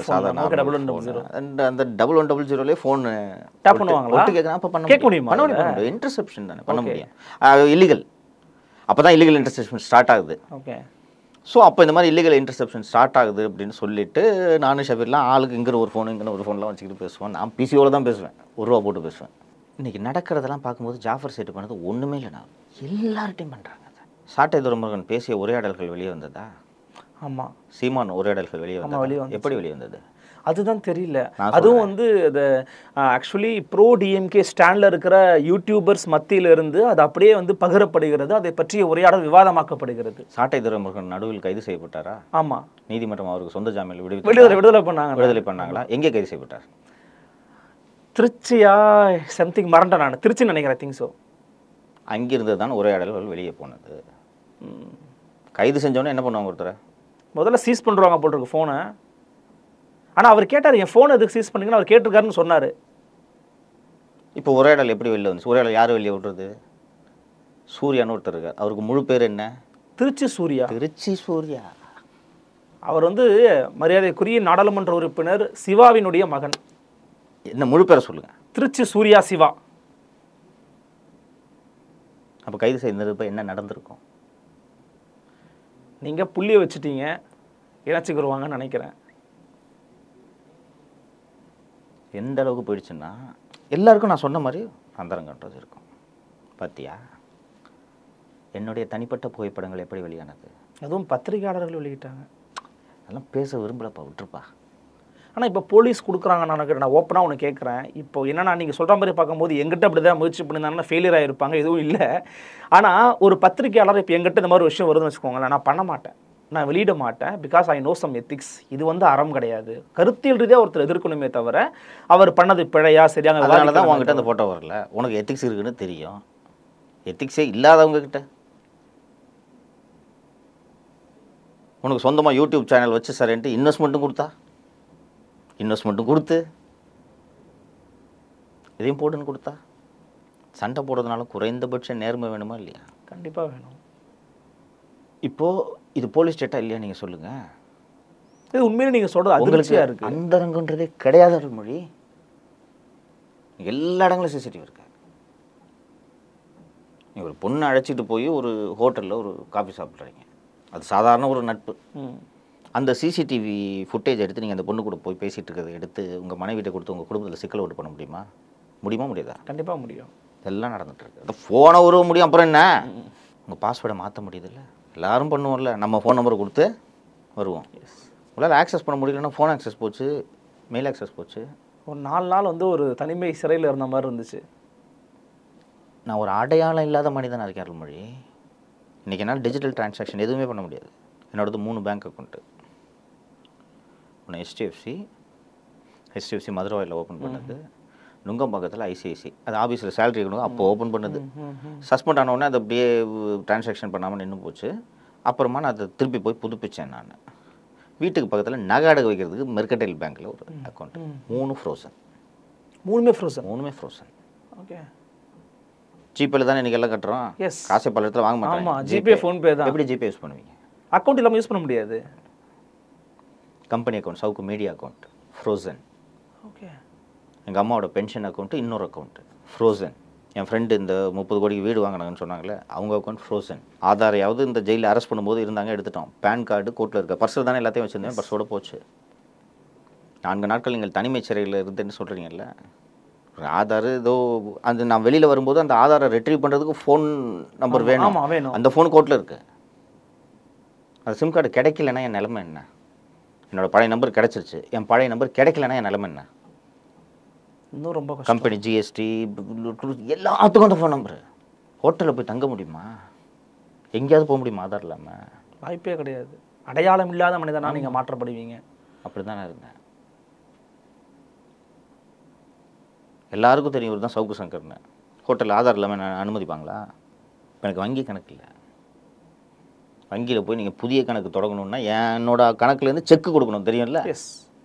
சாதாரண அந்த 1100 ஃபோன் டேப் பண்ணுவாங்களா? ஒட்டு கேட்கணும். அப்போ பண்ண முடியும், இன்டர்செப்ஷன் தானே பண்ண முடியும், இல்லீகல். அப்போ தான் இல்லீகல் இன்டர்செப்ஷன் ஸ்டார்ட் ஆகுது. ஓகே. ஸோ அப்போ இந்த மாதிரி இல்லீகல் இன்டர்செப்ஷன் ஸ்டார்ட் ஆகுது அப்படின்னு சொல்லிட்டு நானும் ஷபீர்லாம் ஆளுக்கு இங்கே ஒரு ஃபோனு இங்கே ஒரு ஃபோன்லாம் வச்சுக்கிட்டு பேசுவேன். நான் பிசியோட தான் பேசுவேன், ₹1 போட்டு பேசுவேன். இன்றைக்கி நடக்கிறதெல்லாம் பார்க்கும்போது ஜாஃபர் செட்டு பண்ணது ஒன்றுமே இல்லைண்ணா, எல்லார்ட்டையும் பண்ணுறாங்க. சாட்டை துரைமுருகன் பேசிய உரையாடல்கள் வெளியே வந்ததா? ஆமாம். சீமான் உரையாடல்கள் வெளியே வந்தது. எப்படி வெளியே வந்தது அதுதான் தெரியல. அதுவும் வந்து அது ஆக்சுவலி ப்ரோ டிஎம்கே ஸ்டாண்டில் இருக்கிற யூடியூபர்ஸ் மத்தியில இருந்து அது அப்படியே வந்து பகிரப்படுகிறது, அதை பற்றிய உரையாடல் விவாதமாக்கப்படுகிறது. சாட்டை துரைமுருகன் நடுவில் கைது செய்யப்பட்டாரா? ஆமாம். நீதிமன்றம் அவருக்கு சொந்த ஜாமீனில் விடுதலை பண்ணாங்களா? எங்கே கைது செய்யப்பட்டார்? திருச்சியா சம்திங், மறந்தேன் நான், திருச்சி நினைக்கிறேன். Think so. அங்கிருந்து தான் உரையாடல்கள் வெளியே போனது. கைது செஞ்சோன்னே என்ன பண்ணுவாங்க? ஒருத்தரை முதல்ல சீஸ் பண்ணுறாங்க போட்டிருக்கு ஃபோனை. ஆனால் அவர் கேட்டார், என் ஃபோன் எதுக்கு சீஸ் பண்ணிங்கன்னு அவர் கேட்டிருக்காருன்னு சொன்னார். இப்போ உரையாடல் எப்படி வெளில வந்துச்சு? உரையாடல் யார் வெளியே விடுறது? சூர்யான்னு ஒருத்தர் இருக்கார், அவருக்கு முழு பேர் என்ன? திருச்சி சூர்யா. திருச்சி சூர்யா. அவர் வந்து மரியாதைக்குரிய நாடாளுமன்ற உறுப்பினர் சிவாவினுடைய மகன். என்ன முழு பேரை சொல்லுங்க? திருச்சி சூர்யா சிவா. அப்போ கைது செய்தது என்ன நடந்திருக்கும்? நீங்கள் புள்ளியை வச்சுட்டீங்க, இணைச்சிக்கிடுவாங்கன்னு நினைக்கிறேன். எந்த அளவுக்கு போயிடுச்சுன்னா எல்லாருக்கும் நான் சொன்ன மாதிரி அந்தரங்கன்றது இருக்கும். பார்த்தியா, என்னுடைய தனிப்பட்ட புகைப்படங்கள் எப்படி வெளியானது? அதுவும் பத்திரிகையாளர்கள் வெளியிட்டாங்க. அதெல்லாம் பேச விரும்பலப்பா, விட்டுருப்பா. ஆனால் இப்போ போலீஸ் கொடுக்குறாங்க. நான் ஓப்பனாக ஒன்று கேட்குறேன். இப்போ என்னன்னா, நீங்கள் சொல்கிற மாதிரி பார்க்கும்போது எங்கிட்ட அப்படி தான் முயற்சி பண்ணியிருந்தாங்கன்னா ஃபெயிலியர் ஆகிருப்பாங்க, எதுவும் இல்லை. ஆனால் ஒரு பத்திரிகையாளர் இப்போ எங்கிட்ட இந்த மாதிரி விஷயம் வருதுன்னு வச்சுக்கோங்களேன், நான் பண்ண மாட்டேன், நான் வெளியிட மாட்டேன். Because I know some ethics. இது வந்து அறம் கிடையாது, கருத்தியல் ரீதியாக ஒருத்தர் எதிர்க்கணுமே தவிர அவர் பண்ணது பிழையா சரியாக. அதனால தான் உங்ககிட்ட அந்த ஃபோட்டோ வரல. உனக்கு எத்திக்ஸ் இருக்குன்னு தெரியும். எத்திக்ஸே இல்லாதவங்க கிட்ட உனக்கு சொந்தமாக யூடியூப் சேனல் வச்சு சரின்ட்டு இன்வெஸ்ட்மெண்ட்டும் கொடுத்து இதையும் போட்டுன்னு கொடுத்தா, சண்டை போடுறதுனால குறைந்தபட்ச நேர்மை வேணுமா இல்லையா? கண்டிப்பாக வேணும். இப்போது இது போலீஸ் ஸ்டேட்டா இல்லையா நீங்கள் சொல்லுங்கள். இது உண்மையிலே நீங்கள் சொல்கிறது அதிர்ச்சியாக இருக்குது. அந்தரங்கன்றதே கிடையாது அருள்மொழி. எல்லா இடங்களும் சிசிடிவி இருக்கு. நீங்கள் ஒரு பொண்ணை அழைச்சிட்டு போய் ஒரு ஹோட்டலில் ஒரு காஃபி சாப்பிட்றீங்க, அது சாதாரண ஒரு நட்பு. அந்த சிசிடிவி ஃபுட்டேஜ் எடுத்து நீங்கள் அந்த பொண்ணு கூட போய் பேசிகிட்டு இருக்கிறத எடுத்து உங்கள் மனைவிட்ட கொடுத்து உங்கள் குடும்பத்தில் சிக்கல் ஓட்டு பண்ண முடியுமா? முடியாதா? கண்டிப்பாக முடியும். எல்லாம் நடந்துட்டு இருக்கு. அந்த ஃபோனை உருவ முடியும், அப்புறம் என்ன? உங்கள் பாஸ்வேர்டை மாற்ற முடியுதில்ல? எல்லாரும் பண்ணுவோம்ல, நம்ம ஃபோன் நம்பரை கொடுத்து வருவோம். உங்களால் ஆக்சஸ் பண்ண முடியலன்னா ஃபோன் ஆக்சஸ் போச்சு, மெயில் ஆக்சஸ் போச்சு. ஒரு 4 நாள் வந்து ஒரு தனிமை சிறையில் இருந்த மாதிரி இருந்துச்சு. நான் ஒரு அடையாளம் இல்லாத மனிதனாக இருக்கேன் அருள்மொழி. இன்றைக்கி என்னால் டிஜிட்டல் டிரான்சாக்ஷன் எதுவுமே பண்ண முடியாது. என்னோடது 3 பேங்க் அக்கௌண்ட்டு. ஒன்று HDFC மதுரவாயில் ஓப்பன் பண்ணது, நுங்கம்பாக்கத்தில் ICICI, அது ஆஃபீஸில் சேலரி இருக்கணும் அப்போ ஓப்பன் பண்ணது. சஸ்பெண்ட் ஆனவுடனே அது அப்படியே டிரான்சாக்ஷன் பண்ணாமல் நின்று போச்சு. அப்புறமா நான் அதை திருப்பி போய் புதுப்பித்தேன். நான் வீட்டுக்கு பக்கத்தில் நகை அடகு வைக்கிறதுக்கு மெர்கடைல் பேங்க்கில் ஒரு அக்கௌண்ட். 3 ஃப்ரோசன். மூணுமே ஃப்ரோசன். ஓகே. ஜிபேல தானே இன்றைக்கி எல்லாம் கட்டுறோம். காசை பல இடத்துல வாங்க மாட்டோம். ஜிபே ஃபோன்பே தான். எப்படி ஜிபே யூஸ் பண்ணுவீங்க? அக்கௌண்ட் இல்லாமல் யூஸ் பண்ண முடியாது. கம்பெனி அக்கௌண்ட், சவுக்கு மீடியா அக்கௌண்ட் ஃப்ரோசன். ஓகே. எங்கள் அம்மாவோட பென்ஷன் அக்கௌண்ட்டு இன்னொரு அக்கௌண்ட்டு ஃப்ரோசன். என் ஃப்ரெண்டு இந்த 30 கோடிக்கு வீடு வாங்கினாங்கன்னு சொன்னாங்களே, அவங்க அக்கௌண்ட் ஃப்ரோசன். ஆதாரையாவது இந்த ஜெயிலில் அரெஸ்ட் பண்ணும்போது இருந்தாங்க, எடுத்துட்டோம். பேன் கார்டு கோர்ட்டில் இருக்க, பர்ஸில் தானே எல்லாத்தையும் வச்சுருந்தேன், பர்ஸோடு போச்சு. 4 நாட்கள் நீங்கள் தனிமை சிறையில் இருந்துன்னு சொல்கிறீங்கல்ல, ஒரு ஆதார் ஏதோ அந்த நான் வெளியில் வரும்போது அந்த ஆதாரை ரெட்ரீவ் பண்ணுறதுக்கு ஃபோன் நம்பர் வேணும். அந்த ஃபோன் கோர்ட்டில் இருக்குது. அது சிம் கார்டு கிடைக்கலன்னா என் நிலைமை என்ன? என்னோட பழைய நம்பர் கிடச்சிருச்சு, என் பழைய நம்பர் கிடைக்கலன்னா என் நிலைமை என்ன? இன்னும் ரொம்ப கஷ்டம். கம்பெனி ஜிஎஸ்டி எல்லாத்துக்கும் அந்த ஃபோன் நம்பரு. ஹோட்டலில் போய் தங்க முடியுமா? எங்கேயாவது போக முடியுமா ஆதார் இல்லாமல்? வாய்ப்பே கிடையாது. அடையாளம் இல்லாத மனிதனா நீங்கள் மாற்றப்படுவீங்க. அப்படி தான் நான் இருந்தேன். எல்லாருக்கும் தெரியும் இவர் தான் சவுக்கு சங்கர்னு. ஹோட்டலில் ஆதார் இல்லாமல் நான் அனுமதிப்பாங்களா? எனக்கு வங்கி கணக்கு இல்லை. வங்கியில் போய் நீங்கள் புதிய கணக்கு தொடங்கணுன்னா என்னோட கணக்குலேருந்து செக்கு கொடுக்கணும், தெரியும்ல?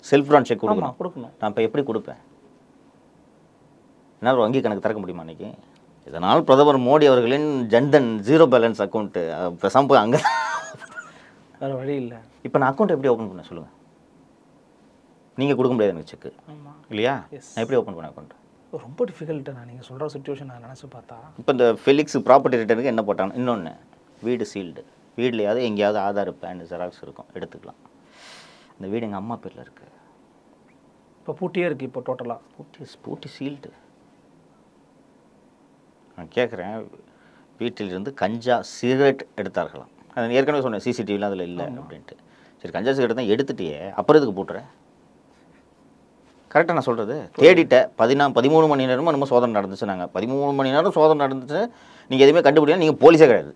செல்ஃப் ட்ரான் செக் கொடுக்கணும். நான் இப்போ எப்படி கொடுப்பேன்? என்னால் வங்கி கணக்கு திறக்க முடியுமா அன்றைக்கி? இதனால் பிரதமர் மோடி அவர்களின் ஜன்தன் 0 பேலன்ஸ் அக்கௌண்ட்டு பேசாமல் போய் அங்கே வேறு வழி இல்லை. இப்போ நான் அக்கௌண்ட் எப்படி ஓப்பன் பண்ண சொல்லுங்கள்? நீங்கள் கொடுக்க முடியாது எனக்கு செக்கு இல்லையா? நான் எப்படி ஓப்பன் பண்ண அக்கௌண்ட்? ரொம்ப டிஃபிகல்ட்டு. நீங்கள் சொல்கிற சுச்சுவேஷன் நான் நினச்சி பார்த்தா இப்போ இந்த ஃபெலிக்ஸ் ப்ராப்பர்ட்டி ரிட்டர்னுக்கு என்ன போட்டாங்க? இன்னொன்று, வீடு சீல்டு. வீட்லையாவது எங்கேயாவது ஆதார் பேன் ஜெராக்ஸ் இருக்கும், எடுத்துக்கலாம். இந்த வீடு எங்கள் அம்மா பேரில் இருக்குது. இப்போ பூட்டியே இருக்குது. இப்போ டோட்டலாக பூட்டி சீல்டு. நான் கேட்குறேன், வீட்டிலிருந்து கஞ்சா சிகரெட் எடுத்தார்களாம். அது ஏற்கனவே சொன்னேன், சிசிடிவிலாம் அதில் இல்லை அப்படின்ட்டு. சரி, கஞ்சா சிகரெட் தான் எடுத்துட்டியே, அப்புறம் இதுக்கு போட்டுறேன். கரெக்டாக நான் சொல்கிறது? தேடிட்டேன். 13 மணி நேரமும் நம்ம சோதனை நடந்துச்சு. நாங்கள் 13 மணி நேரம் சோதனை நடந்துச்சு. நீங்கள் எதுவுமே கண்டுபிடிக்கல, நீங்கள் போலீஸே கிடையாது.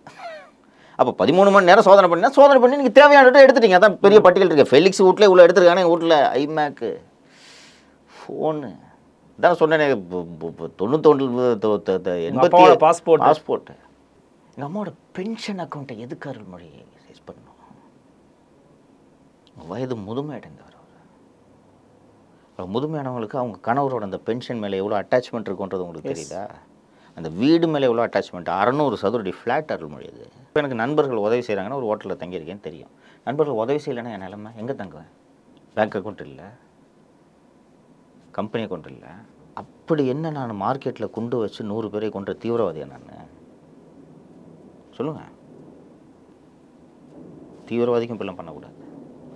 அப்போ 13 மணி நேரம் சோதனை பண்ணினா சோதனை பண்ணி நீங்கள் தேவையான எடுத்துட்டீங்க. அதான் பெரிய பட்டியல் இருக்குது. ஃபெலிக்ஸ் வீட்டில் இவ்வளோ எடுத்துருக்காங்க. எங்கள் வீட்டில் ஐமேக்கு, ஃபோனு, இதான் சொன்னேன். 99 பாஸ்போர்ட்டு. எங்கள் அம்மாவோட பென்ஷன் அக்கௌண்ட்டை எதுக்கு அருள்மொழி சைஸ் பண்ணணும்? வயது முதுமை அடைந்தவர். முதுமையானவங்களுக்கு அவங்க கணவரோட அந்த பென்ஷன் மேலே எவ்வளோ அட்டாச்மெண்ட் இருக்குன்றது உங்களுக்கு தெரியுதா? அந்த வீடு மேலே எவ்வளோ அட்டாச்மெண்ட். 600 சதுரடி ஃப்ளாட் அருள்மொழி. அது இப்போ எனக்கு நண்பர்கள் உதவி செய்கிறாங்கன்னா ஒரு ஹோட்டலில் தங்கியிருக்கேன்னு தெரியும். நண்பர்கள் உதவி செய்யலைன்னா என் நிலைமை எங்கே தங்குவேன்? பேங்க் அக்கௌண்ட் இல்லை, கம்பெனி அக்கௌண்ட் இல்லை. அப்படி என்ன நான் மார்க்கெட்டில் கொண்டு வச்சு 100 பேரை கொண்ட தீவிரவாதியா நான்? சொல்லுங்கள். தீவிரவாதிக்கும் இப்பெல்லாம் பண்ணக்கூடாது.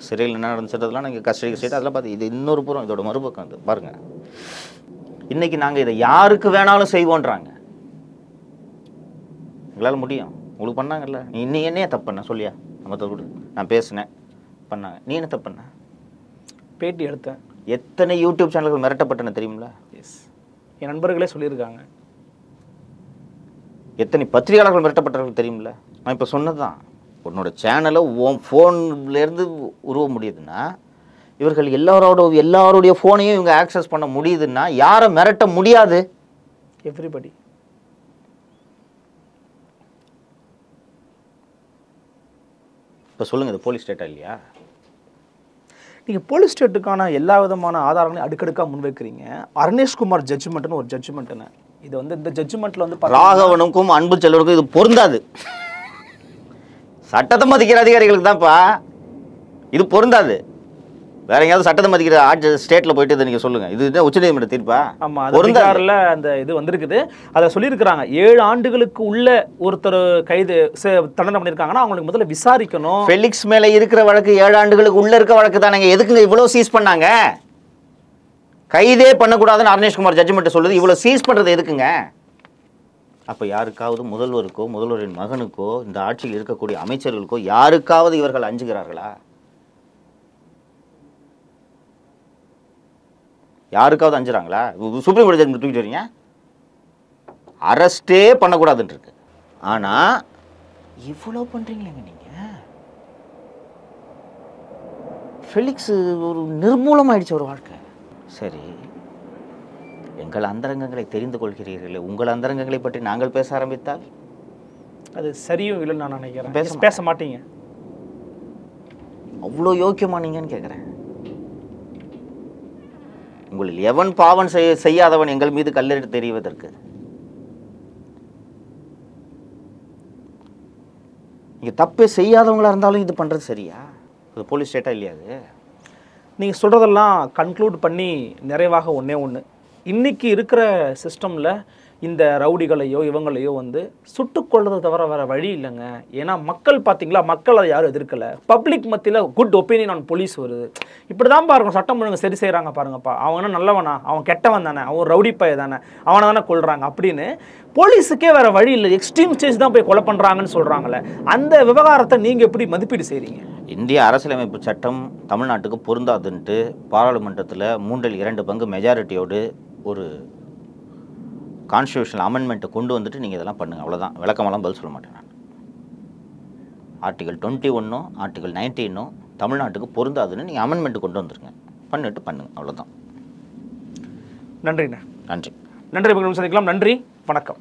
சிறையில் என்ன நடந்துச்சதெல்லாம் நாங்கள் கஸ்டடி செய்து அதெல்லாம் பார்த்து இது இன்னொரு புறம், இதோட மறுபக்கம் அது பாருங்கள். இன்றைக்கி நாங்கள் இதை யாருக்கு வேணாலும் செய்வோன்றாங்க. எங்களால் முடியும். உங்களுக்கு பண்ணாங்கல்ல, நீ என்னையே தப்பு பண்ண சொல்லியா? நம்ம தப்பு, நான் பேசினேன், பண்ணாங்க. நீ என்ன தப்பு பண்ண? பேட்டி எடுத்தேன். எத்தனை யூடியூப் சேனல்கள் மிரட்டப்பட்டன தெரியுங்களா? என் நண்பர்களே சொல்லியிருக்காங்க. எத்தனை பத்திரிகையாளர்கள் மிரட்டப்பட்டவர்கள் தெரியுமில்ல? நான் இப்போ சொன்னது தான். உன்னோட சேனலை உன் ஃபோன்லேருந்து உருவ முடியுதுன்னா, இவர்கள் எல்லாருடைய ஃபோனையும் இவங்க ஆக்சஸ் பண்ண முடியுதுன்னா யாரை மிரட்ட முடியாது? எவ்ரிபடி. இப்போ சொல்லுங்கள், இது போலீஸ் ஸ்டேட்டா இல்லையா? நீங்கள் போலீஸ் ஸ்டேட்டுக்கான எல்லா விதமான ஆதாரங்களையும் அடுக்கடுக்காக முன்வைக்கிறீங்க. அருணேஷ்குமார் ஜட்ஜ்மெண்ட்னு ஒரு ஜட்ஜ்மெண்ட்டுன்னு, இது வந்து இந்த ஜட்ஜ்மெண்ட்டில் வந்து ராகவனுக்கும் அன்பு செல்வனுக்கும் இது பொருந்தாது. சட்டத்தை மதிக்கிற அதிகாரிகளுக்கு தான்ப்பா இது பொருந்தாது. வேற எங்கேயாவது சட்டத்தை மதிக்கிற ஸ்டேட்டில் போயிட்டு இதை நீங்கள் சொல்லுங்கள். இது உச்சநீதிமன்ற தீர்ப்பா? ஆமாம், பொருந்தாரில் அந்த இது வந்திருக்குது. அதை சொல்லியிருக்கிறாங்க. 7 ஆண்டுகளுக்கு உள்ள ஒருத்தர் கைது தண்டனை பண்ணியிருக்காங்கன்னா அவங்களுக்கு முதல்ல விசாரிக்கணும். ஃபெலிக்ஸ் மேலே இருக்கிற வழக்கு 7 ஆண்டுகளுக்கு உள்ளே இருக்க வழக்கு தானேங்க. எதுக்குங்க இவ்வளோ சீஸ் பண்ணாங்க? கைதே பண்ணக்கூடாதுன்னு அருணேஷ்குமார் ஜட்ஜ்மெண்ட் சொல்லுது. இவ்வளோ சீஸ் பண்ணுறது எதுக்குங்க? அப்போ யாருக்காவது முதல்வருக்கோ, முதல்வரின் மகனுக்கோ, இந்த ஆட்சியில் இருக்கக்கூடிய அமைச்சர்களுக்கோ யாருக்காவது இவர்கள் அஞ்சுகிறார்களா? யாருக்காவது அஞ்சுறாங்களா? சுப்ரீம் கோர்ட் ஜட்ஜ்மெண்ட் தூக்கிட்டு வரீங்க. அரெஸ்டே பண்ணக்கூடாதுன்னு இருக்கு. ஆனால் இவ்வளோ பண்ணுறீங்களேங்க நீங்கள். ஃபெலிக்ஸ் ஒரு நிர்மூலமாயிடுச்சு ஒரு வாழ்க்கை. சரி, எங்கள் அந்தரங்கங்களை தெரிந்து கொள்கிறீர்களே, உங்கள் அந்தரங்கங்களை பற்றி நாங்கள் பேச ஆரம்பித்தால் அது சரியும் இல்லைன்னு நான் நினைக்கிறேன். பேச மாட்டீங்க. அவ்வளோ யோக்கியமானீங்கன்னு கேட்குறேன். உங்களில் எவன் பாவம் செய்யாதவன் எங்கள் மீது கல்லெடுத்து தெரிவதற்கு? நீங்க தப்பே செய்யாதவங்களா இருந்தாலும் இது பண்றது சரியா? அது போலீஸ் ஸ்டேட்டா இல்லையா? அது நீங்கள் சொல்கிறதெல்லாம் கன்க்ளூட் பண்ணி நிறைவாக ஒன்று, இன்றைக்கி இருக்கிற சிஸ்டமில் இந்த ரவுடிகளையோ இவங்களையோ வந்து சுட்டுக்கொள்றதை தவிர வேறு வழி இல்லைங்க. ஏன்னா மக்கள் பார்த்தீங்களா, மக்கள் அதை யாரும் எதிர்க்கலை. பப்ளிக் மத்தியில் குட் ஒப்பீனியன் ஆன் போலீஸ் வருது. இப்படி தான் பாருங்க, சட்டம் ஒழுங்கு சரி செய்கிறாங்க பாருங்கப்பா. அவன் நல்லவனா, அவன் கெட்டவன் தானே, அவன் ரவுடி பைய தானே, அவனை தானே கொள்கிறாங்க அப்படின்னு போலீஸுக்கே வேறு வழி இல்லை. எக்ஸ்ட்ரீம் ஸ்டேஜ் தான் போய் கொலை பண்ணுறாங்கன்னு சொல்கிறாங்களே, அந்த விவகாரத்தை நீங்கள் எப்படி மதிப்பீடு செய்கிறீங்க? இந்திய அரசியலமைப்பு சட்டம் தமிழ்நாட்டுக்கு பொருந்தாதுன்ட்டு பாராளுமன்றத்தில் 2/3 மெஜாரிட்டியோடு ஒரு கான்ஸ்டியூஷனல் அமெண்ட்மெண்ட்டை கொண்டு வந்துட்டு நீங்கள் இதெல்லாம் பண்ணுங்கள், அவ்வளோதான். விளக்கமெல்லாம் பதில் சொல்ல மாட்டேன் நான். ஆர்டிகல் 21 ஆர்டிகல் 19 தமிழ்நாட்டுக்கு பொருந்தாதுன்னு நீங்கள் அமெண்ட்மெண்ட் கொண்டு வந்துருங்க, பண்ணுங்க, அவ்வளோதான். நன்றிண்ணா. நன்றி. நன்றி. சந்திக்கலாம். நன்றி, வணக்கம்.